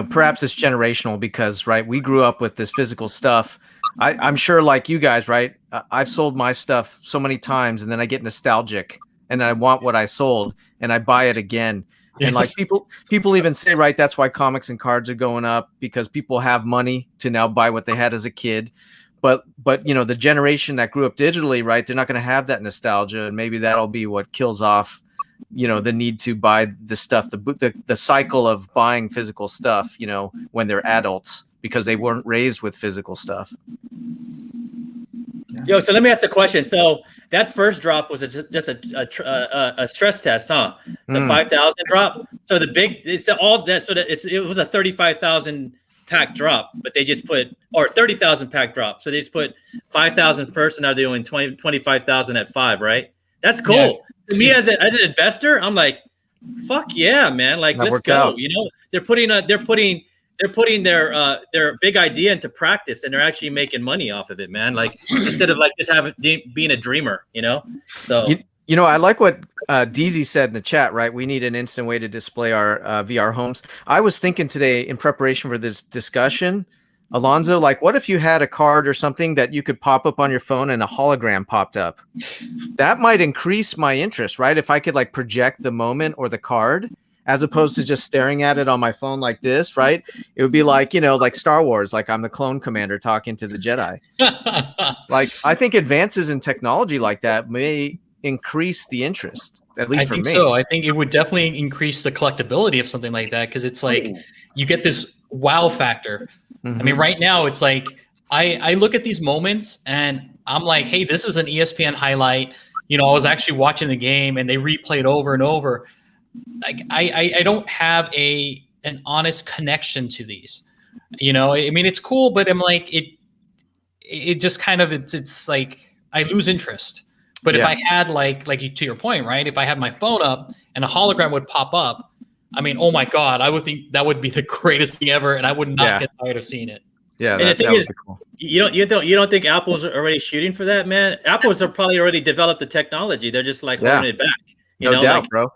Speaker 3: perhaps it's generational because, right, we grew up with this physical stuff. I'm sure like you guys, right? I've sold my stuff so many times and then I get nostalgic and I want what I sold and I buy it again. And like
Speaker 4: Yes.
Speaker 3: people even say, right, that's why comics and cards are going up, because people have money to now buy what they had as a kid. But the generation that grew up digitally, right, they're not going to have that nostalgia, and maybe that'll be what kills off the need to buy the stuff, the cycle of buying physical stuff, when they're adults, because they weren't raised with physical stuff.
Speaker 2: Yo, so let me ask a question. So that first drop was just a stress test, huh? The 5,000 drop. So it's all that. So that it was a 35,000 pack drop, but they just put, or 30,000 pack drop. So they just put 5,000 first, and now they're doing 25,000 at 5, right? That's cool.
Speaker 4: Yeah.
Speaker 2: To me, as an investor, I'm like, fuck yeah, man! Like,
Speaker 3: That
Speaker 2: let's
Speaker 3: worked
Speaker 2: go.
Speaker 3: out.
Speaker 2: They're putting their big idea into practice, and they're actually making money off of it, man. Like, instead of like just being a dreamer, So
Speaker 3: I like what DZ said in the chat, right? We need an instant way to display our VR homes. I was thinking today in preparation for this discussion, Alonzo, like, what if you had a card or something that you could pop up on your phone and a hologram popped up? That might increase my interest, right? If I could like project the moment or the card, as opposed to just staring at it on my phone like this, right? It would be like, like Star Wars, like I'm the clone commander talking to the Jedi. Like, I think advances in technology like that may increase the interest, at least for me.
Speaker 4: I think so. I think it would definitely increase the collectability of something like that, because it's like you get this wow factor.
Speaker 3: Mm-hmm.
Speaker 4: I mean, right now it's like I look at these moments and I'm like, hey, this is an ESPN highlight. I was actually watching the game and they replay it over and over. Like I don't have an honest connection to these. I mean, it's cool, but I'm like it just kind of it's like I lose interest. But if I had like to your point, right? If I had my phone up and a hologram would pop up, I mean, oh my God, I would think that would be the greatest thing ever, and I would not get tired of seeing it.
Speaker 3: Yeah,
Speaker 2: and the thing is,
Speaker 3: cool.
Speaker 2: you don't think Apple's already shooting for that, man? Apple's have probably already developed the technology. They're just like holding it back.
Speaker 3: No doubt, bro.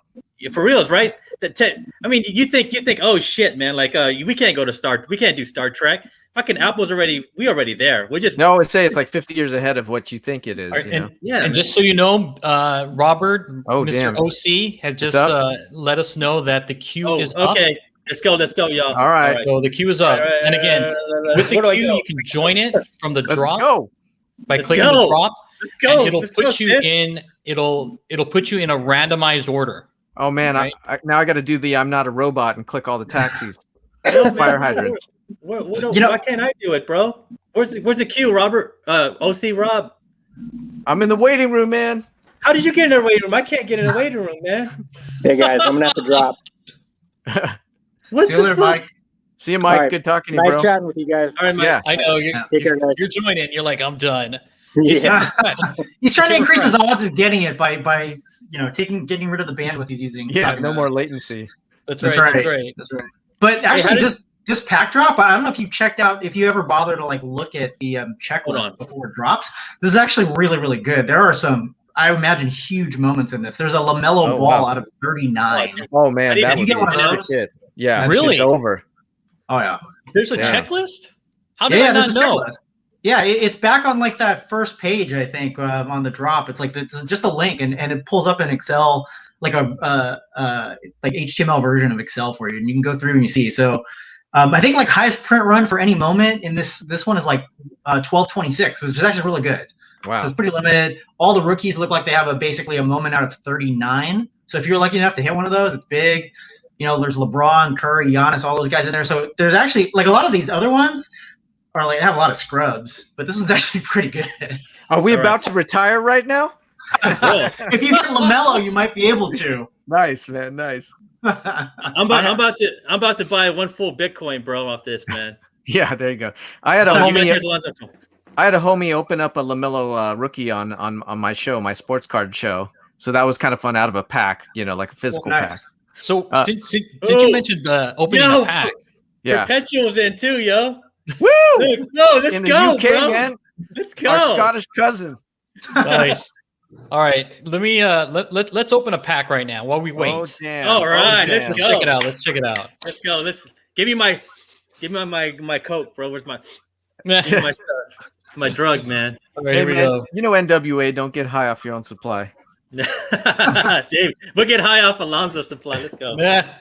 Speaker 2: For reals, right? I mean, you think, oh shit, man, like we can't do Star Trek. Fucking Apple's we already there. We're just
Speaker 3: I would say it's like 50 years ahead of what you think it is.
Speaker 4: And just so you know, Robert, Mr.
Speaker 3: Damn.
Speaker 4: OC has just let us know that the queue is up.
Speaker 2: Okay, let's go, y'all.
Speaker 3: All right.
Speaker 4: So the queue is up, and again, with the queue, you can join it from the drop by clicking the drop.
Speaker 2: Let's go.
Speaker 4: And it'll put you in. It'll put you in a randomized order.
Speaker 3: Oh man, right? Now I got to do the I'm not a robot and click all the taxis. Fire hydrants.
Speaker 2: Why can't I do it, bro? Where's the queue, Robert? OC Rob.
Speaker 3: I'm in the waiting room, man.
Speaker 2: How did you get in the waiting room? I can't get in the waiting room, man.
Speaker 6: Hey guys, I'm gonna have to drop.
Speaker 5: See you later, Mike.
Speaker 3: See you, Mike.
Speaker 6: Right.
Speaker 3: Good talking to you,
Speaker 6: Nice
Speaker 3: bro.
Speaker 6: chatting with you guys.
Speaker 2: All right, Mike.
Speaker 3: Yeah,
Speaker 4: I know you're joining. You're like, I'm done.
Speaker 6: Yeah.
Speaker 5: He's trying to increase his odds of getting it by getting rid of the bandwidth he's using.
Speaker 3: Yeah, no more latency.
Speaker 4: That's
Speaker 5: That's
Speaker 4: right.
Speaker 5: right. That's right. But actually, this pack drop, I don't know if you checked out, if you ever bother to like look at the checklist before it drops. This is actually really, really good. There are some, I imagine, huge moments in this. There's a LaMelo ball out of 39.
Speaker 3: Oh man, that
Speaker 5: you get one of those?
Speaker 3: Yeah,
Speaker 4: really?
Speaker 3: It's over.
Speaker 5: Oh yeah.
Speaker 4: There's a checklist? How did I not know?
Speaker 5: Yeah, it's back on like that first page, I think, on the drop. It's like it's just a link, and it pulls up in Excel, like a like HTML version of Excel for you, and you can go through and you see. So I think like highest print run for any moment in this one is like 1226, which is actually really good.
Speaker 3: Wow.
Speaker 5: So it's pretty limited. All the rookies look like they have basically a moment out of 39. So if you're lucky enough to hit one of those, it's big. There's LeBron, Curry, Giannis, all those guys in there. So there's actually like a lot of these other ones are like have a lot of scrubs, but this one's actually pretty good.
Speaker 3: Are we about to retire right now?
Speaker 5: If you get LaMelo, you might be able to.
Speaker 3: Nice, man. Nice.
Speaker 2: I'm about to buy one full Bitcoin, bro, off this, man.
Speaker 3: Yeah, there you go. I had a homie open up a LaMelo rookie on my show, my sports card show. So that was kind of fun out of a pack, like a physical pack.
Speaker 4: So since you mentioned opening a pack,
Speaker 2: Perpetual's in too, yo.
Speaker 3: Woo!
Speaker 2: Let's
Speaker 3: in the
Speaker 2: go,
Speaker 3: UK,
Speaker 2: bro.
Speaker 3: man.
Speaker 2: Let's go.
Speaker 3: Our Scottish cousin.
Speaker 4: Nice. All right, let me let's open a pack right now while we wait.
Speaker 3: Oh, damn.
Speaker 2: All right, let's go.
Speaker 4: Check it out. Let's check it out.
Speaker 2: Let's go. Give me my coke, bro. Where's my my drug, man?
Speaker 4: All right, here we go.
Speaker 3: NWA, don't get high off your own supply.
Speaker 2: Dave, we'll get high off Alonzo's supply. Let's go.
Speaker 4: Yeah.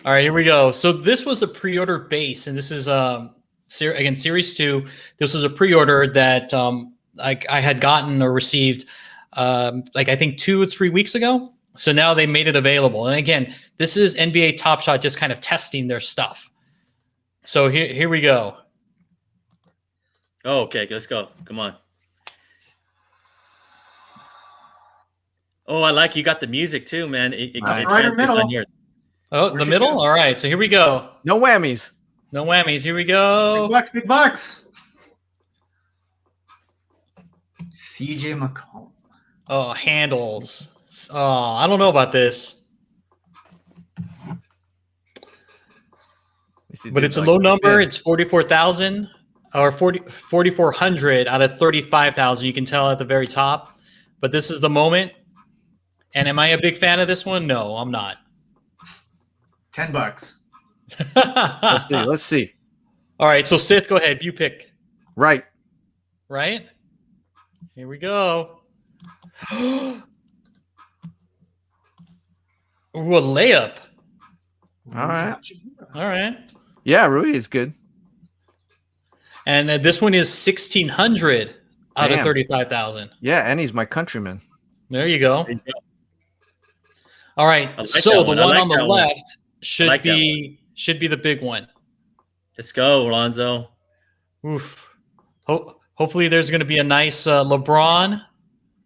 Speaker 4: All right, here we go. So this was a pre-order base, and this is again Series 2. This was a pre-order that I had gotten or received like I think 2 or 3 weeks ago. So now they made it available. And again, this is NBA Top Shot just kind of testing their stuff. So here we go.
Speaker 2: Oh, okay, let's go. Come on. Oh, I like you got the music too, man. It
Speaker 3: Nice.
Speaker 5: Right in the middle.
Speaker 4: Oh,
Speaker 5: Where'd
Speaker 4: the
Speaker 5: you
Speaker 4: middle?
Speaker 5: go?
Speaker 4: All right, so here we go.
Speaker 3: No whammies.
Speaker 4: No whammies. Here we go.
Speaker 5: Big bucks, big bucks. CJ McCollum.
Speaker 4: Oh, handles. Oh, I don't know about this. But it's a low number. It's 44,000 or 4,400 out of 35,000. You can tell at the very top. But this is the moment. And am I a big fan of this one? No, I'm not.
Speaker 5: $10.
Speaker 3: Let's see.
Speaker 4: All right, so Sith, go ahead. You pick.
Speaker 3: Right.
Speaker 4: Right? Here we go. Ooh, a layup.
Speaker 3: All right.
Speaker 4: All right.
Speaker 3: Yeah, Rui is good.
Speaker 4: And this one is 1,600 out of
Speaker 3: Damn.
Speaker 4: 35,000.
Speaker 3: Yeah, and he's my countryman.
Speaker 4: There you go. All right.
Speaker 2: I like
Speaker 4: So
Speaker 2: that
Speaker 4: the
Speaker 2: one. I
Speaker 4: one
Speaker 2: like
Speaker 4: on the
Speaker 2: that one.
Speaker 4: left should
Speaker 2: like that
Speaker 4: be the big one.
Speaker 2: Let's go, Alonzo.
Speaker 4: Oof. Hopefully there's going to be a nice LeBron.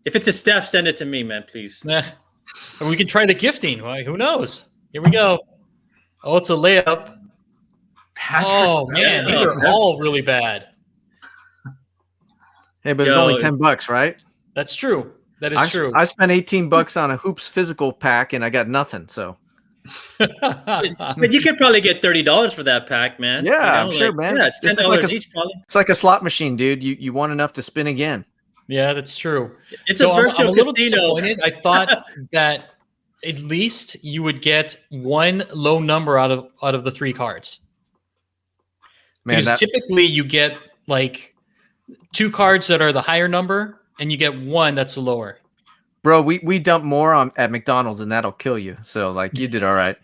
Speaker 2: If it's a Steph, send it to me, man, please.
Speaker 4: Or we can try the gifting. Well, who knows? Here we go. Oh, it's a layup.
Speaker 5: Patrick
Speaker 4: Oh man, these are all really bad.
Speaker 3: Hey, but it's
Speaker 2: Yo,
Speaker 3: only $10, right?
Speaker 4: That's true. That is true.
Speaker 3: I spent $18 on a hoops physical pack and I got nothing. So
Speaker 2: But you could probably get $30 for that pack, man.
Speaker 3: Yeah, I'm sure, man.
Speaker 2: Yeah, it's
Speaker 3: It's
Speaker 2: $10
Speaker 3: like a-
Speaker 2: each, probably.
Speaker 3: it's like a slot machine, dude. You want enough to spin again.
Speaker 4: Yeah, that's true.
Speaker 2: It's
Speaker 4: So
Speaker 2: a
Speaker 4: I'm
Speaker 2: virtual
Speaker 4: a little
Speaker 2: casino.
Speaker 4: disappointed. I thought that at least you would get one low number out of the 3 cards.
Speaker 3: Man,
Speaker 4: Because typically you get like 2 cards that are the higher number, and you get 1 that's the lower.
Speaker 3: bro, we dump more on at McDonald's and that'll kill you. So like you did all right.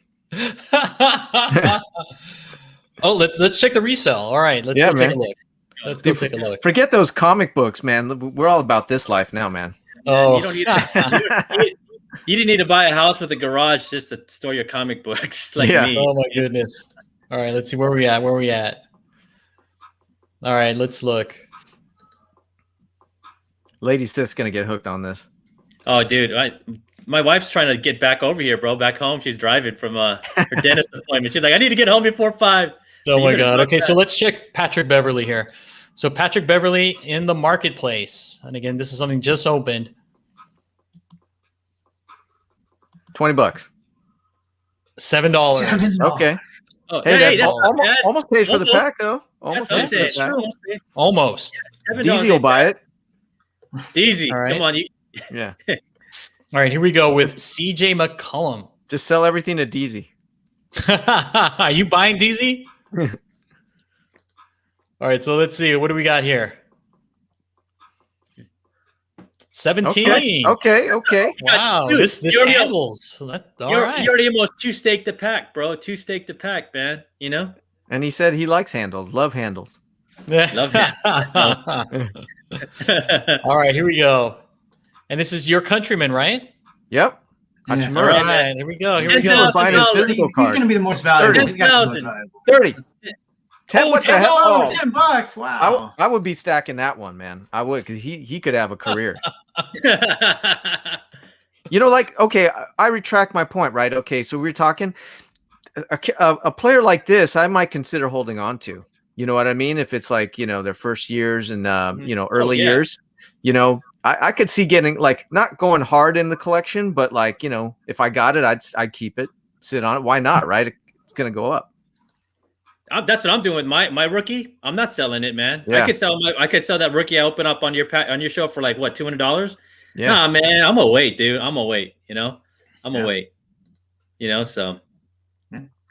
Speaker 4: Oh, let's check the resale. All right, let's
Speaker 3: Yeah,
Speaker 4: go take
Speaker 3: man.
Speaker 4: a look. Let's go
Speaker 3: Dude,
Speaker 4: take a look.
Speaker 3: Forget those comic books, man. We're all about this life now, man.
Speaker 4: Oh,
Speaker 2: You don't need you didn't need to buy a house with a garage just to store your comic books like
Speaker 3: Yeah.
Speaker 2: me.
Speaker 4: oh my goodness. All right, let's see where we at. Where we at? All right, let's look.
Speaker 3: Lady's just gonna get hooked on this.
Speaker 2: Oh, dude, my wife's trying to get back over here, bro. Back home, she's driving from her dentist appointment. She's like, I need to get home before 5.
Speaker 4: Oh my
Speaker 2: you're gonna
Speaker 4: God.
Speaker 2: fuck
Speaker 4: Okay, so
Speaker 2: that.
Speaker 4: let's check Patrick Beverly here. So Patrick Beverly in the marketplace, and again, this is something just opened.
Speaker 3: $20.
Speaker 4: $7.
Speaker 5: $7.
Speaker 3: Okay.
Speaker 2: Oh,
Speaker 3: Hey,
Speaker 2: hey,
Speaker 3: that's
Speaker 2: that's
Speaker 3: almost, almost pays for the
Speaker 2: Almost.
Speaker 3: pack though. Almost
Speaker 2: what I'm
Speaker 3: pays for
Speaker 2: saying.
Speaker 3: the pack.
Speaker 4: Almost.
Speaker 2: $7
Speaker 3: Deezy will buy it.
Speaker 2: Easy.
Speaker 4: All right.
Speaker 2: Come on, you.
Speaker 3: Yeah.
Speaker 4: All right, here we go with CJ McCollum.
Speaker 3: Just sell everything to Deezy.
Speaker 4: Are you buying DZ? All right, so let's see. What do we got here? 17.
Speaker 3: Okay.
Speaker 4: Wow,
Speaker 2: Dude,
Speaker 4: this
Speaker 2: you're the-
Speaker 4: handles. All
Speaker 2: You're
Speaker 4: right.
Speaker 2: already almost 2 stake the pack, bro. 2 stake the pack, man. You know?
Speaker 3: And he said he likes handles, love handles.
Speaker 2: Love
Speaker 4: All right, here we go. And this is your countryman, right?
Speaker 3: Yep.
Speaker 5: Yeah.
Speaker 3: Hachimura.
Speaker 2: All right,
Speaker 4: All
Speaker 2: man.
Speaker 4: right, here we go. Here we
Speaker 2: $10,000.
Speaker 4: go.
Speaker 3: Buying his
Speaker 2: $10,000.
Speaker 3: physical
Speaker 5: He's
Speaker 3: card.
Speaker 5: going to be the most valuable. He's got the most
Speaker 2: 10,000.
Speaker 5: valuable.
Speaker 3: 30.
Speaker 5: That's it.
Speaker 3: 10 what the hell?
Speaker 5: Oh,
Speaker 3: Oh,
Speaker 5: $10. Wow.
Speaker 3: I would be stacking that one, man. I would, because he could have a career. You know, like, okay, I retract my point, right? Okay, so we're talking a player like this, I might consider holding on to. You know what I mean? If it's like, you know, their first years and, you know, early
Speaker 2: yeah.
Speaker 3: years, you know, I could see getting like not going hard in the collection, but like, you know, if I got it, I'd keep it, sit on it. Why not? Right? It's going to go up.
Speaker 2: That's what I'm doing with my rookie. I'm not selling it, man.
Speaker 3: Yeah.
Speaker 2: I could sell that rookie I open up on your show for like what, $200?
Speaker 3: Yeah.
Speaker 2: Nah, man, I'm gonna wait, dude. I'm gonna wait. You know, I'm gonna
Speaker 3: Yeah.
Speaker 2: wait. You know, so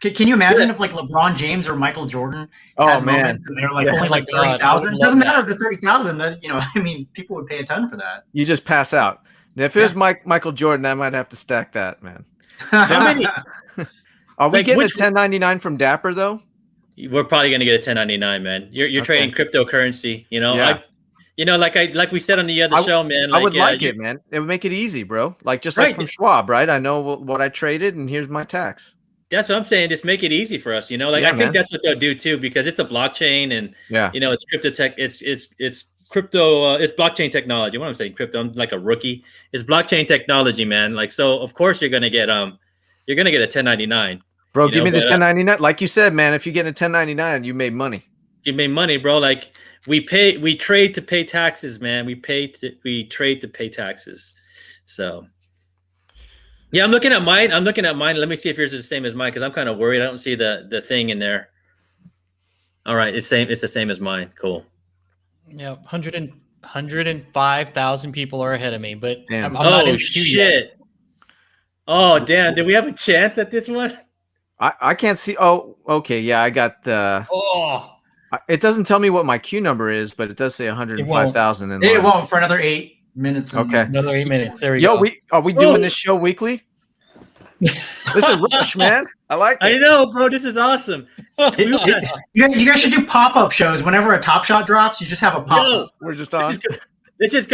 Speaker 5: Can you imagine if like LeBron James or Michael Jordan
Speaker 3: Oh,
Speaker 5: had
Speaker 3: man.
Speaker 5: moments and they're like
Speaker 3: Yeah.
Speaker 5: only like
Speaker 4: Oh my God, I would
Speaker 5: 30,000?
Speaker 4: love
Speaker 5: Doesn't
Speaker 4: that.
Speaker 5: matter if they're 30,000. You know, I mean, people would pay a ton for that.
Speaker 3: You just pass out. If it was Michael Jordan, I might have to stack that, man.
Speaker 2: How many?
Speaker 3: Are we
Speaker 2: Like,
Speaker 3: getting a
Speaker 2: which-
Speaker 3: 1099 from Dapper though?
Speaker 2: We're probably gonna get a 1099, man. You're
Speaker 3: Okay.
Speaker 2: trading cryptocurrency. You know,
Speaker 3: Yeah.
Speaker 2: like we said on the other show, man.
Speaker 3: I would like
Speaker 2: you-
Speaker 3: it, man. It would make it easy, bro. Like just
Speaker 2: Right.
Speaker 3: like from Schwab, right? I know what I traded, and here's my tax.
Speaker 2: That's what I'm saying. Just make it easy for us. You know, like
Speaker 3: Yeah,
Speaker 2: I think
Speaker 3: man.
Speaker 2: that's what they'll do too, because it's a blockchain, and
Speaker 3: Yeah.
Speaker 2: you know, it's crypto tech. It's crypto. It's blockchain technology. What I'm saying, crypto. I'm like a rookie. It's blockchain technology, man. Like, so of course you're gonna get a 1099.
Speaker 3: Bro,
Speaker 2: You
Speaker 3: give
Speaker 2: know,
Speaker 3: me the
Speaker 2: but,
Speaker 3: 1099. Like you said, man, if you get a 1099, you made money.
Speaker 2: You made money, bro. Like we trade to pay taxes, man. We trade to pay taxes. So yeah, I'm looking at mine. Let me see if yours is the same as mine, because I'm kind of worried. I don't see the thing in there. All right, it's the same as mine. Cool.
Speaker 4: Yeah, 105,000 people are ahead of me, but
Speaker 3: Damn.
Speaker 4: I'm not in
Speaker 2: Oh
Speaker 4: the queue yet.
Speaker 2: shit. Oh damn. Did we have a chance at this one?
Speaker 3: I can't see. Oh, okay. Yeah, I got the.
Speaker 4: Oh,
Speaker 3: It doesn't tell me what my queue number is, but it does say 105,000 in line.
Speaker 5: It won't for another 8 minutes. and-
Speaker 3: Okay.
Speaker 4: another 8 minutes. There we
Speaker 3: Yo,
Speaker 4: go.
Speaker 3: are we doing this show weekly? This is Rush, man. I like
Speaker 2: I
Speaker 3: it.
Speaker 2: know, bro. This is awesome.
Speaker 5: You guys should do pop-up shows. Whenever a Top Shot drops, you just have a
Speaker 2: Yo,
Speaker 5: pop-up.
Speaker 3: We're just on.
Speaker 2: let's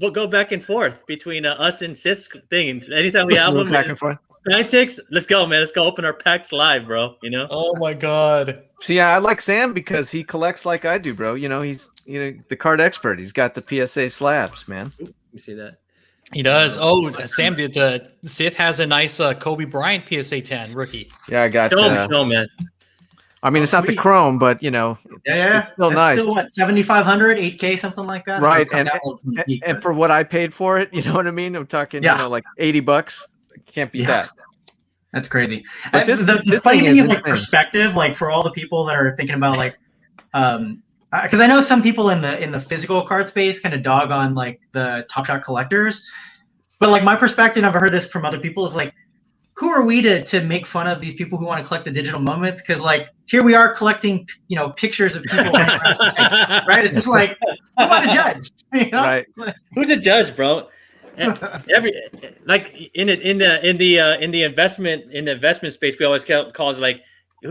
Speaker 2: go back and forth between us and Sis thing. Anytime we have
Speaker 3: We're
Speaker 2: them,
Speaker 3: back and forth.
Speaker 2: Niantics, let's go, man. Let's go open our packs live, bro. You know?
Speaker 4: Oh my god.
Speaker 3: See, I like Sam because he collects like I do, bro. You know, he's the card expert. He's got the PSA slabs, man.
Speaker 2: You see that?
Speaker 4: He does. Oh, Sam did. Sith has a nice Kobe Bryant PSA 10 rookie.
Speaker 3: Yeah, I got.
Speaker 2: Show, man.
Speaker 3: I mean, it's not the
Speaker 5: Sweet.
Speaker 3: Chrome, but
Speaker 5: Yeah.
Speaker 3: it's still
Speaker 5: That's
Speaker 3: nice.
Speaker 5: Still what, 7,500, 8K, something like that.
Speaker 3: Right,
Speaker 5: It's come down a little from the peak,
Speaker 3: and
Speaker 5: but-
Speaker 3: for what I paid for it, you know what I mean? I'm talking,
Speaker 5: Yeah.
Speaker 3: like $80. Can't beat that.
Speaker 5: That's crazy.
Speaker 3: But this-
Speaker 5: the
Speaker 3: this
Speaker 5: funny
Speaker 3: thing
Speaker 5: thing
Speaker 3: is
Speaker 5: is like
Speaker 3: insane.
Speaker 5: perspective, like for all the people that are thinking about like, because I know some people in the physical card space kind of dog on like the Top Shot collectors, but like my perspective, I've heard this from other people, is like, who are we to make fun of these people who want to collect the digital moments? Because like here we are collecting, pictures of people, right? It's just like, who am I to judge? You know?
Speaker 3: Right.
Speaker 2: Who's a judge, bro? Every like in the investment space, we always call it like,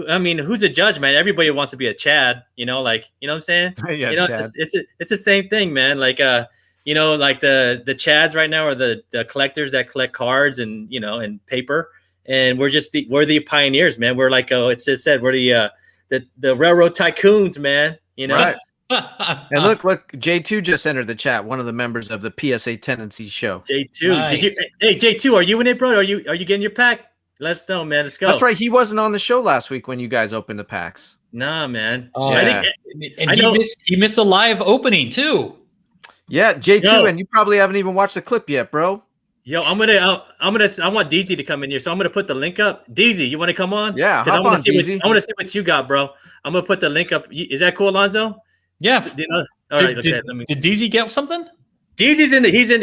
Speaker 2: I mean, who's a judge, man? Everybody wants to be a Chad, like, you know what I'm saying?
Speaker 3: Yeah, Chad.
Speaker 2: It's the same thing, man. Like like the Chads right now are the collectors that collect cards and and paper, and we're the pioneers, man. We're like, it's just said, we're the railroad tycoons, man.
Speaker 3: Right. And look, J2 just entered the chat. One of the members of the PSA Tendency show.
Speaker 2: J2,
Speaker 4: Nice.
Speaker 2: Hey J2, are you in it, bro? Are you getting your pack? Let us know, man. Let's go.
Speaker 3: That's right. He wasn't on the show last week when you guys opened the packs.
Speaker 2: Nah, man.
Speaker 4: Oh,
Speaker 2: I
Speaker 3: yeah.
Speaker 2: think
Speaker 4: And
Speaker 2: I know-
Speaker 4: he missed a live opening too.
Speaker 3: Yeah, J2,
Speaker 2: Yo.
Speaker 3: and you probably haven't even watched the clip yet, bro.
Speaker 2: Yo, I want DZ to come in here, so I'm gonna put the link up. DZ, you want to come on?
Speaker 3: Yeah,
Speaker 2: 'Cause
Speaker 3: hop on, DZ.
Speaker 2: I want to see what you got, bro. I'm gonna put the link up. Is that cool, Alonzo?
Speaker 4: Yeah.
Speaker 2: All right,
Speaker 4: Did,
Speaker 2: okay. Let me.
Speaker 4: did DZ get something?
Speaker 2: DZ's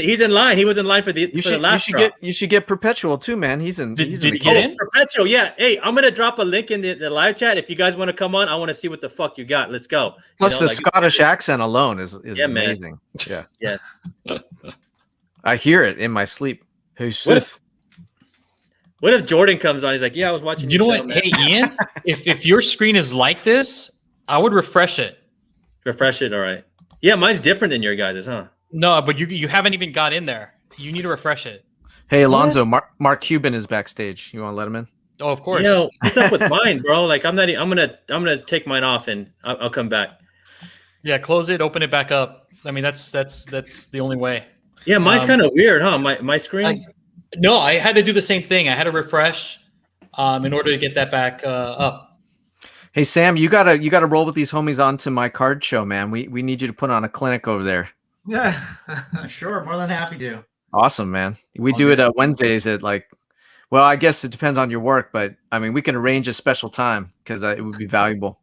Speaker 2: he's in line. He was in line for the last drop.
Speaker 3: You should get Perpetual too, man. He's in.
Speaker 4: Did
Speaker 3: he's
Speaker 4: he
Speaker 3: the
Speaker 4: get
Speaker 3: kid.
Speaker 4: in?
Speaker 2: Perpetual, yeah. Hey, I'm gonna drop a link in the live chat. If you guys want to come on, I want to see what the fuck you got. Let's go.
Speaker 3: Plus, the Scottish accent alone is
Speaker 2: Yeah, man.
Speaker 3: amazing. Yeah.
Speaker 2: Yeah.
Speaker 3: I hear it in my sleep. Who's
Speaker 2: What if Jordan comes on? He's like, yeah, I was watching.
Speaker 4: You
Speaker 2: your
Speaker 4: know
Speaker 2: show,
Speaker 4: what?
Speaker 2: man.
Speaker 4: Hey, Ian, if your screen is like this, I would refresh it.
Speaker 2: Refresh it. All right. Yeah, mine's different than your guys', huh?
Speaker 4: No, but you haven't even got in there. You need to refresh it.
Speaker 3: Hey, Alonzo, Mark Cuban is backstage. You want to let him in?
Speaker 4: Oh, of course.
Speaker 2: Yo, what's up with mine, bro? Like, I'm gonna take mine off and I'll come back.
Speaker 4: Yeah, close it, open it back up. I mean, that's the only way.
Speaker 2: Yeah, mine's kind of weird, huh? My screen.
Speaker 4: No, I had to do the same thing. I had to refresh in order to get that back up.
Speaker 3: Hey, Sam, you gotta roll with these homies onto my card show, man. We need you to put on a clinic over there.
Speaker 5: Yeah, sure. More than happy to.
Speaker 3: Awesome, man. We do it Wednesdays at well, I guess it depends on your work, but I mean, we can arrange a special time because it would be valuable.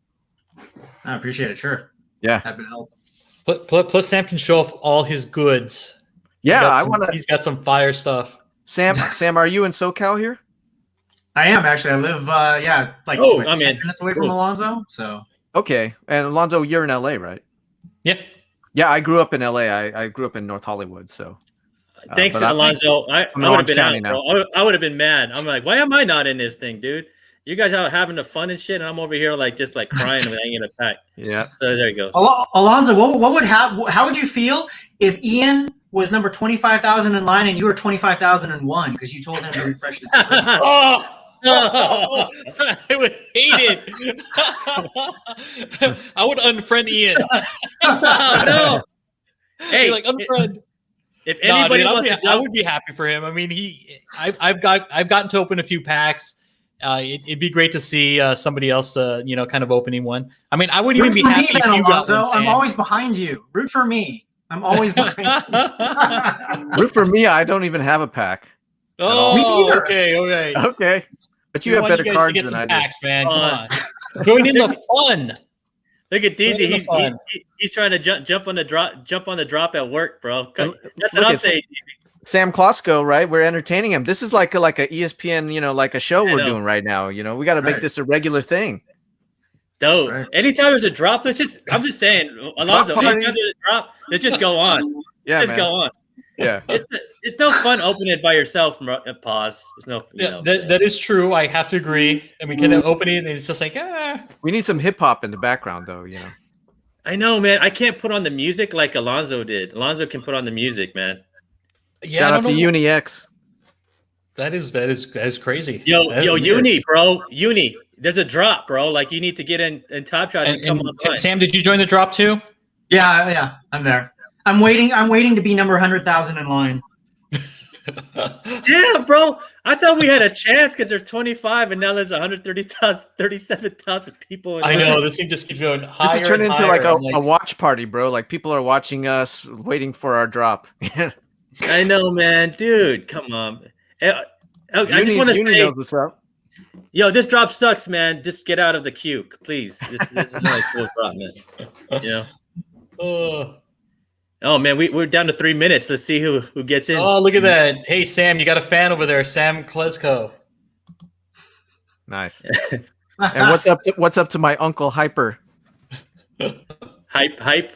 Speaker 5: I appreciate it. Sure.
Speaker 3: Yeah.
Speaker 5: Happy to help.
Speaker 4: Plus, Sam can show off all his goods.
Speaker 3: Yeah,
Speaker 4: He's got some fire stuff.
Speaker 3: Sam, are you in SoCal here?
Speaker 5: I am actually. I live,
Speaker 2: I'm
Speaker 5: 10
Speaker 2: in.
Speaker 5: minutes away from Alonzo. So
Speaker 3: Okay. And Alonzo, you're in LA, right?
Speaker 4: Yeah.
Speaker 3: Yeah, I grew up in LA. I grew up in North Hollywood, so.
Speaker 2: Thanks,
Speaker 3: but
Speaker 2: Alonzo. I
Speaker 3: I'm
Speaker 2: would have
Speaker 3: Orange
Speaker 2: been
Speaker 3: County
Speaker 2: out,
Speaker 3: now.
Speaker 2: bro. I would have been mad. I'm like, why am I not in this thing, dude? You guys out having the fun and shit, and I'm over here like just like crying and hanging a pack.
Speaker 3: Yeah.
Speaker 2: So there you go.
Speaker 5: Alonzo, what would how would you feel if Ian was number 25,000 in line and you were 25,001 because you told him to refresh his screen?
Speaker 4: Oh, I would hate it. I would unfriend Ian.
Speaker 2: Oh, no. Hey,
Speaker 4: Be like unfriend.
Speaker 2: if
Speaker 4: Nah,
Speaker 2: anybody
Speaker 4: dude,
Speaker 2: wants to
Speaker 4: I
Speaker 2: jump,
Speaker 4: would be happy for him. I mean, I've gotten to open a few packs. It'd be great to see somebody else, kind of opening one. I mean, I wouldn't
Speaker 5: Root
Speaker 4: even be
Speaker 5: for me,
Speaker 4: happy if
Speaker 5: then,
Speaker 4: you got
Speaker 5: Alonzo.
Speaker 4: one.
Speaker 5: I'm
Speaker 4: Sam.
Speaker 5: always behind you. Root for me. I'm always behind you.
Speaker 3: Root for me. I don't even have a pack.
Speaker 4: Oh,
Speaker 5: Me neither.
Speaker 4: okay.
Speaker 3: Okay. But you
Speaker 4: We
Speaker 3: have
Speaker 4: want
Speaker 3: better
Speaker 4: guys to
Speaker 3: cards
Speaker 4: get
Speaker 3: than
Speaker 4: some
Speaker 3: I do.
Speaker 4: packs, man. Come on, join in the fun.
Speaker 2: look at
Speaker 4: Join in the
Speaker 2: DZ.
Speaker 4: fun.
Speaker 2: He's trying to jump on the drop at work, bro. That's
Speaker 3: Look
Speaker 2: what I'm
Speaker 3: at
Speaker 2: saying.
Speaker 3: Sam Klosko, right? We're entertaining him. This is like a ESPN, like a show
Speaker 2: I
Speaker 3: we're
Speaker 2: know.
Speaker 3: doing right now. We got to make
Speaker 5: Right.
Speaker 3: this a regular thing.
Speaker 2: Dope.
Speaker 5: Right.
Speaker 2: Anytime there's a drop, I'm just saying, Alonzo,
Speaker 3: party.
Speaker 2: anytime there's a drop, let's just go on.
Speaker 3: Yeah,
Speaker 2: Just
Speaker 3: man.
Speaker 2: go on.
Speaker 3: Yeah.
Speaker 2: It's no fun opening it by yourself. Pause. There's no.
Speaker 4: Yeah, that is true. I have to agree. And we can open it, and it's just like,
Speaker 3: We need some hip hop in the background, though.
Speaker 2: I know, man. I can't put on the music like Alonzo did. Alonzo can put on the music, man.
Speaker 4: yeah.
Speaker 3: Shout
Speaker 4: I
Speaker 3: out
Speaker 4: don't
Speaker 3: to
Speaker 4: know.
Speaker 3: UniX.
Speaker 4: That is crazy.
Speaker 2: Yo,
Speaker 4: That is
Speaker 2: yo,
Speaker 4: weird.
Speaker 2: Uni, bro. Uni. There's a drop, bro. Like you need to get in Top Shots and come on.
Speaker 4: Sam, did you join the drop too?
Speaker 5: Yeah, I'm there. I'm waiting to be number 100,000 in line.
Speaker 2: Damn, bro. I thought we had a chance because there's 25 and now there's 130,000, 37,000 people.
Speaker 4: I know this thing just keeps going higher.
Speaker 3: This is turning
Speaker 4: and
Speaker 3: into like
Speaker 4: higher.
Speaker 3: a watch party, bro. Like people are watching us, waiting for our drop.
Speaker 2: I know, man. Dude, come on. I just want to
Speaker 3: Uni
Speaker 2: say,
Speaker 3: knows what's up.
Speaker 2: yo, this drop sucks, man. Just get out of the queue, please. This is not a cool drop, man. You know? Oh, man, we're down to 3 minutes. Let's see who gets in.
Speaker 4: Oh, look at that. Hey, Sam, you got a fan over there, Sam Klesko.
Speaker 3: Nice. And what's up to my uncle Hyper?
Speaker 2: Hyper.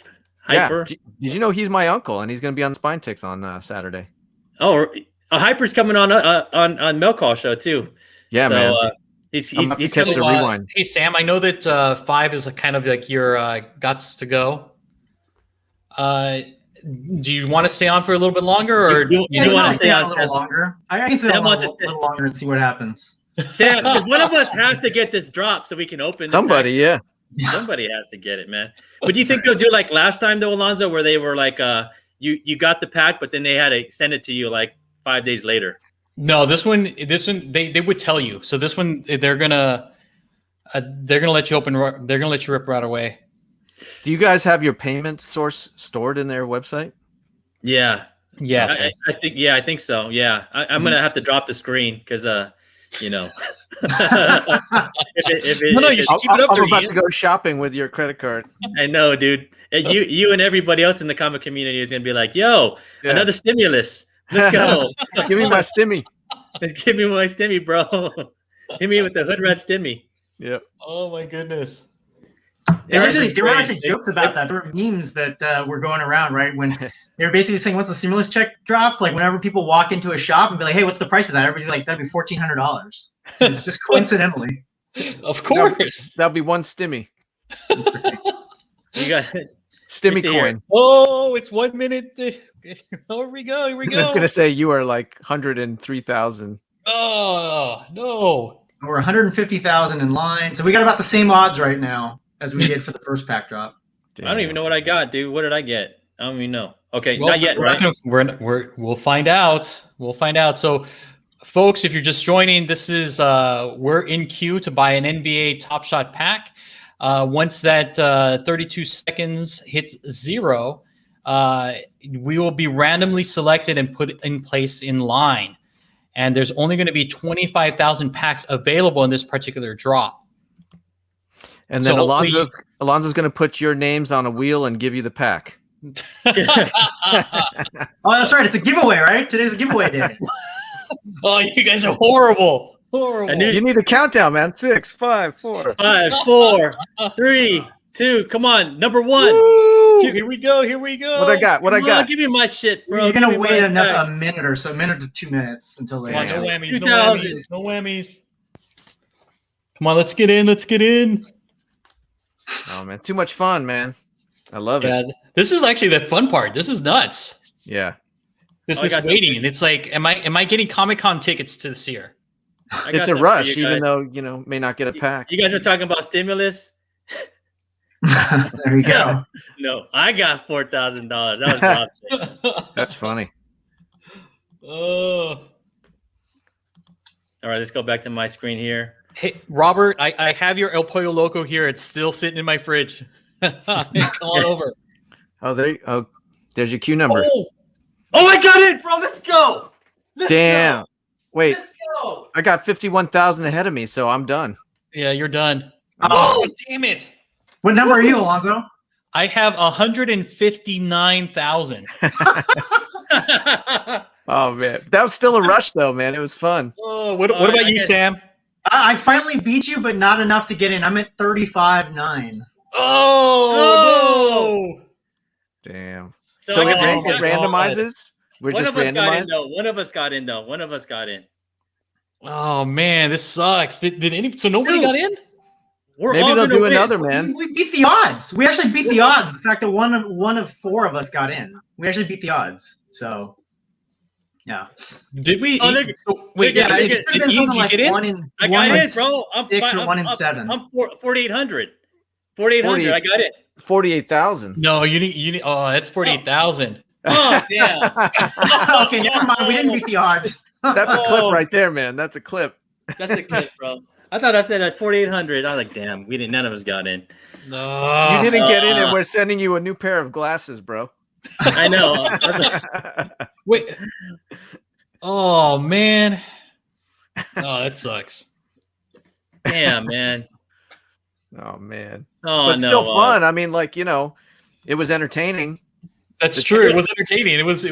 Speaker 3: Yeah. Did you know he's my uncle and he's going to be on Spine Ticks on Saturday?
Speaker 2: Oh, Hyper's coming on Milk Call show too.
Speaker 3: Yeah,
Speaker 2: so,
Speaker 3: man.
Speaker 2: He's
Speaker 3: catch the rewind.
Speaker 4: Hey, Sam, I know that 5 is kind of like your guts to go. Do you want to stay on for a little bit longer, or
Speaker 2: you want to stay on
Speaker 5: a little longer? I can stay on a little longer and see what happens.
Speaker 2: Sam, one of us has to get this drop so we can open.
Speaker 3: Somebody, yeah.
Speaker 2: Somebody has to get it, man. But do you think they'll do like last time though, Alonzo, where they were like, you got the pack, but then they had to send it to you like 5 days later?
Speaker 4: No, this one they would tell you. So this one they're gonna let you open. They're gonna let you rip right away.
Speaker 3: Do you guys have your payment source stored in their website?
Speaker 2: Yeah.
Speaker 4: Yes.
Speaker 2: I think so. Yeah. I'm gonna have to drop the screen because you know.
Speaker 4: You should keep it up.
Speaker 3: I'm about to go shopping with your credit card.
Speaker 2: I know, dude. You and everybody else in the comic community is gonna be like, "Yo, another stimulus. Let's go.
Speaker 3: Give me my stimmy.
Speaker 2: Give me my stimmy, bro. Hit me with the hood rat stimmy."
Speaker 3: Yep.
Speaker 4: Oh my goodness.
Speaker 5: There were actually jokes about that. There were memes that were going around, right? When they were basically saying, once the stimulus check drops, like whenever people walk into a shop and be like, hey, what's the price of that? Everybody's like, that'd be $1,400. It's just coincidentally.
Speaker 4: Of course.
Speaker 3: That'll be one stimmy.
Speaker 2: You got
Speaker 3: Stimmy coin.
Speaker 4: Oh, it's 1 minute. Here we go.
Speaker 3: I was going to say you are like 103,000.
Speaker 4: Oh, no.
Speaker 5: We're 150,000 in line. So we got about the same odds right now as we did for the first pack drop.
Speaker 2: I don't even know what I got, dude. What did I get? I don't even know. Okay,
Speaker 4: Well,
Speaker 2: not yet, right?
Speaker 4: We'll find out. We'll find out. So, folks, if you're just joining, this is we're in queue to buy an NBA Top Shot pack. Once that 32 seconds hits 0, we will be randomly selected and put in place in line. And there's only going to be 25,000 packs available in this particular drop.
Speaker 3: And then
Speaker 4: So
Speaker 3: Alonzo's going to put your names on a wheel and give you the pack.
Speaker 5: Oh, that's right. It's a giveaway, right? Today's a giveaway day.
Speaker 4: Oh, you guys are horrible. Horrible.
Speaker 3: You need a countdown, man. 6, 5, 4.
Speaker 2: 5, 4, 3, 2. Come on, number 1.
Speaker 3: Woo!
Speaker 4: Here we go. Here we go.
Speaker 3: What I got? What I
Speaker 2: Come on,
Speaker 3: got?
Speaker 2: give me my shit, bro.
Speaker 5: You're gonna
Speaker 2: Give me
Speaker 5: wait
Speaker 2: my
Speaker 5: a
Speaker 2: pack.
Speaker 5: minute or so, a minute to 2 minutes until they
Speaker 4: Come on, no
Speaker 5: actually.
Speaker 4: whammies. No
Speaker 2: 2000.
Speaker 4: whammies. No whammies. Come on, let's get in. Let's get in.
Speaker 3: Oh man, too much fun, man. I love
Speaker 4: Yeah,
Speaker 3: it.
Speaker 4: this is actually the fun part. This is nuts.
Speaker 3: Yeah.
Speaker 4: This
Speaker 2: Oh, I
Speaker 4: is
Speaker 2: got
Speaker 4: waiting,
Speaker 2: something.
Speaker 4: and it's like, am I getting Comic-Con tickets to this year?
Speaker 2: I got
Speaker 3: It's a
Speaker 2: something for
Speaker 3: rush,
Speaker 2: you
Speaker 3: even
Speaker 2: guys.
Speaker 3: though may not get a pack.
Speaker 2: You guys are talking about stimulus.
Speaker 5: There you go.
Speaker 2: No, I got $4,000. That was Rob's.
Speaker 3: That's funny.
Speaker 4: Oh.
Speaker 2: All right, let's go back to my screen here.
Speaker 4: Hey, Robert, I have your El Pollo Loco here. It's still sitting in my fridge. Come on over.
Speaker 3: Oh, there's your queue number.
Speaker 2: Oh, I got it, bro. Let's go. Let's
Speaker 3: Damn.
Speaker 2: Go.
Speaker 3: Wait,
Speaker 2: Let's go.
Speaker 3: I got 51,000 ahead of me, so I'm done.
Speaker 4: Yeah, you're done.
Speaker 5: Oh.
Speaker 4: Oh, damn it.
Speaker 5: What number are you, Alonzo?
Speaker 4: I have 159,000.
Speaker 3: Oh man, that was still a rush though, man. It was fun.
Speaker 4: Oh, what about you, Sam?
Speaker 5: I finally beat you, but not enough to get in. I'm at 35.9.
Speaker 4: Oh,
Speaker 3: Damn.
Speaker 2: So,
Speaker 3: So
Speaker 2: I
Speaker 3: it,
Speaker 2: got
Speaker 3: ran-
Speaker 4: oh
Speaker 3: it
Speaker 4: my
Speaker 3: randomizes. We're
Speaker 2: one
Speaker 3: just
Speaker 2: of us got in
Speaker 3: randomized.
Speaker 2: though. One of us got in though. One of us got in.
Speaker 4: no. Oh man, this sucks. Did any? So nobody
Speaker 2: Dude.
Speaker 4: got in?
Speaker 2: We're
Speaker 3: Maybe
Speaker 2: all
Speaker 3: they'll
Speaker 2: gonna
Speaker 3: do
Speaker 2: win.
Speaker 3: another, man.
Speaker 5: We beat the odds. We actually beat the odds. The fact that one of 4 of us got in. We actually beat the odds. So, yeah.
Speaker 4: Did we?
Speaker 2: Oh, look-
Speaker 4: wait,
Speaker 2: Yeah,
Speaker 5: Yeah,
Speaker 2: I
Speaker 5: it
Speaker 2: get-
Speaker 5: should have been
Speaker 4: did
Speaker 5: something
Speaker 4: you
Speaker 5: like
Speaker 4: get in?
Speaker 5: 1 in
Speaker 2: I
Speaker 5: 1
Speaker 2: got
Speaker 5: in
Speaker 2: in, bro. I'm
Speaker 5: 6 or
Speaker 2: I'm-
Speaker 5: 1 in
Speaker 2: I'm-
Speaker 5: 7.
Speaker 2: I'm 4,800. 4,800. I got it.
Speaker 3: 48,000.
Speaker 4: No, you need. Oh, that's 48,000.
Speaker 2: Oh damn.
Speaker 5: Okay, never mind. We didn't beat the odds.
Speaker 3: That's a clip
Speaker 2: Oh.
Speaker 3: right there, man. That's a clip.
Speaker 2: That's a clip, bro. I thought I said at 4,800. I was like, damn, we didn't. None of us got in.
Speaker 4: No,
Speaker 3: You didn't get in, and we're sending you a new pair of glasses, bro.
Speaker 2: I know. I was like,
Speaker 4: Wait. Oh man. Oh, that sucks.
Speaker 2: damn, man.
Speaker 3: Oh man,
Speaker 2: Oh
Speaker 3: but
Speaker 2: no.
Speaker 3: still fun. I mean, like it was entertaining.
Speaker 4: That's
Speaker 3: The
Speaker 4: true.
Speaker 3: chat-
Speaker 4: It was entertaining. It was.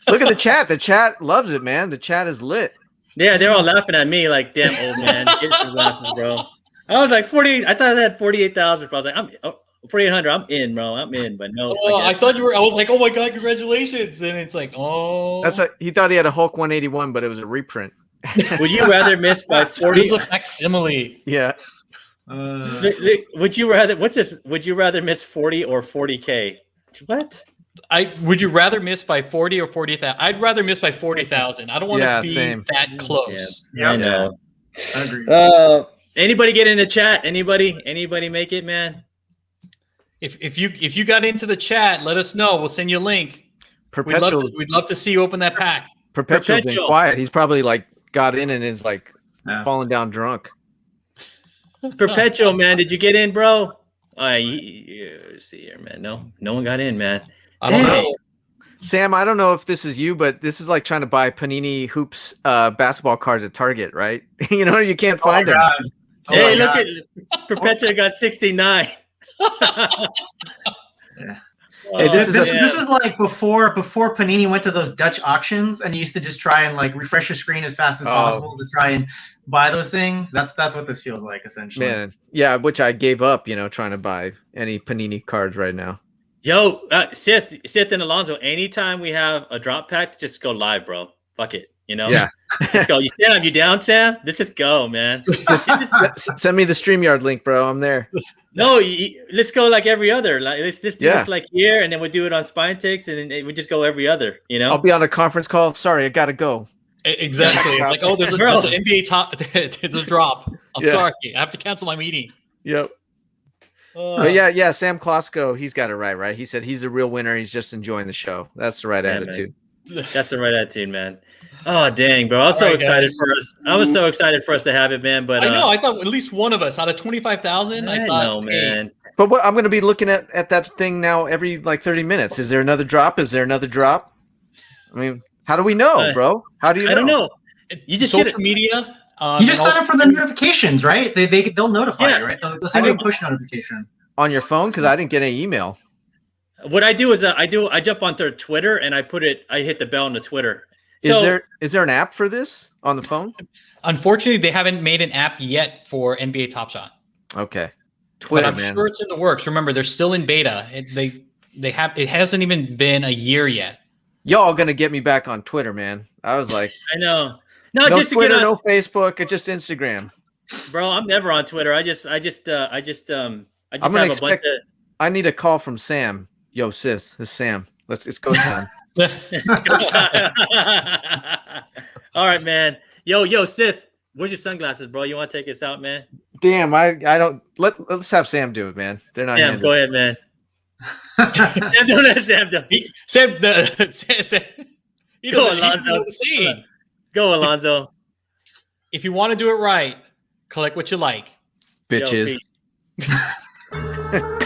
Speaker 3: Look at the chat. The chat loves it, man. The chat is lit.
Speaker 2: Yeah, they're all laughing at me like, damn, old man, get some glasses, bro. I was like 48. I thought I had 48,000. I was like, I'm 4,800. I'm in, bro. I'm in, but no.
Speaker 4: Oh, I
Speaker 2: guess
Speaker 4: thought
Speaker 2: not.
Speaker 4: you were. I was like, oh my god, congratulations! And it's like, oh,
Speaker 3: That's what he thought. He had a Hulk 181, but it was a reprint.
Speaker 2: Would you rather miss by
Speaker 4: it
Speaker 2: 40?
Speaker 4: was a facsimile.
Speaker 3: Yeah.
Speaker 2: Would you rather? What's this? Would you rather miss 40 or 40K? What?
Speaker 4: Would you rather miss by 40 or 40,000? I'd rather miss by 40,000. I don't want to
Speaker 3: Yeah,
Speaker 4: be
Speaker 3: same.
Speaker 4: that close.
Speaker 5: Yeah,
Speaker 2: I know.
Speaker 5: I agree.
Speaker 2: Anybody get in the chat? Anybody make it, man?
Speaker 4: If you got into the chat, let us know. We'll send you a link.
Speaker 3: Perpetual.
Speaker 4: We'd love to see you open that pack.
Speaker 3: Perpetual's been
Speaker 2: Perpetual.
Speaker 3: quiet. He's probably like got in and is like
Speaker 5: Yeah.
Speaker 3: falling down drunk.
Speaker 2: Perpetual, man. Did you get in, bro? Let's see here, man. No one got in, man.
Speaker 4: I don't
Speaker 2: Dang.
Speaker 4: know.
Speaker 3: Sam, I don't know if this is you, but this is like trying to buy Panini Hoops basketball cards at Target, right? You can't
Speaker 5: Oh my
Speaker 3: find them.
Speaker 5: God. Oh
Speaker 2: Hey,
Speaker 5: my
Speaker 2: look
Speaker 5: God.
Speaker 2: at Perpetual got 69.
Speaker 3: Hey,
Speaker 5: This,
Speaker 3: is
Speaker 5: this,
Speaker 3: a-
Speaker 5: this is like before Panini went to those Dutch auctions and you used to just try and like refresh your screen as fast as
Speaker 3: Oh.
Speaker 5: possible to try and buy those things. That's what this feels like essentially.
Speaker 3: Man, yeah, which I gave up, trying to buy any Panini cards right now.
Speaker 2: Yo, Sith and Alonzo, anytime we have a drop pack, just go live, bro. Fuck it.
Speaker 3: Yeah.
Speaker 2: Let's go. Sam, you down, Sam? Let's just go, man.
Speaker 3: Just send me the StreamYard link, bro. I'm there.
Speaker 2: No, let's go like every other. Like let's just do
Speaker 3: Yeah.
Speaker 2: this like here, and then we'll do it on Spine Takes, and then we just go every other.
Speaker 3: I'll be on a conference call. Sorry, I gotta go.
Speaker 4: Exactly. It's like, oh, there's an NBA top. There's a drop. I'm
Speaker 3: Yeah.
Speaker 4: sorry. I have to cancel my meeting.
Speaker 3: Yep. But yeah, Sam Klosko, he's got it right? He said he's a real winner. He's just enjoying the show. That's the right
Speaker 2: Yeah,
Speaker 3: attitude.
Speaker 2: That's the right attitude, man. Oh dang, bro! I was so
Speaker 4: All right,
Speaker 2: excited
Speaker 4: guys.
Speaker 2: for us. I was so excited for us to have it, man. But
Speaker 4: I know. I thought at least one of us out of 25,000. I thought,
Speaker 2: know, man.
Speaker 3: But I'm going to be looking at that thing now every like 30 minutes. Is there another drop? Is there another drop? I mean, how do we know, bro? How do you know?
Speaker 2: I don't know. You just get
Speaker 4: social
Speaker 2: it.
Speaker 4: media.
Speaker 5: You just
Speaker 4: and
Speaker 5: sign up for the notifications, right? They'll notify
Speaker 2: Yeah.
Speaker 5: you, right? They'll send you a push notification.
Speaker 3: On your phone? Because I didn't get any email.
Speaker 2: What I do is I jump onto Twitter and I hit the bell on the Twitter.
Speaker 3: Is there an app for this on the phone?
Speaker 4: Unfortunately, they haven't made an app yet for NBA Top Shot.
Speaker 3: Okay. Twitter,
Speaker 4: but I'm
Speaker 3: man.
Speaker 4: sure it's in the works. Remember, they're still in beta. It hasn't even been a year yet.
Speaker 3: Y'all gonna get me back on Twitter, man. I was like,
Speaker 2: I know. No,
Speaker 3: no
Speaker 2: just to
Speaker 3: Twitter,
Speaker 2: get on,
Speaker 3: no Facebook, it's just Instagram.
Speaker 2: bro. I'm never on Twitter. I just
Speaker 3: I'm
Speaker 2: have
Speaker 3: gonna
Speaker 2: a bunch
Speaker 3: expect.
Speaker 2: of.
Speaker 3: I need a call from Sam. Yo, Sith, this is Sam. It's go time.
Speaker 2: All right, man. Yo, Sith. Where's your sunglasses, bro? You want to take us out, man?
Speaker 3: Damn, I don't. Let's have Sam do it, man. They're not.
Speaker 2: Sam,
Speaker 3: handy.
Speaker 2: go ahead, man. Sam, don't let Sam do it. Go, Alonzo. Go, Alonzo.
Speaker 4: If you want to do it right, collect what you like.
Speaker 3: Bitches.
Speaker 2: Yo, peace.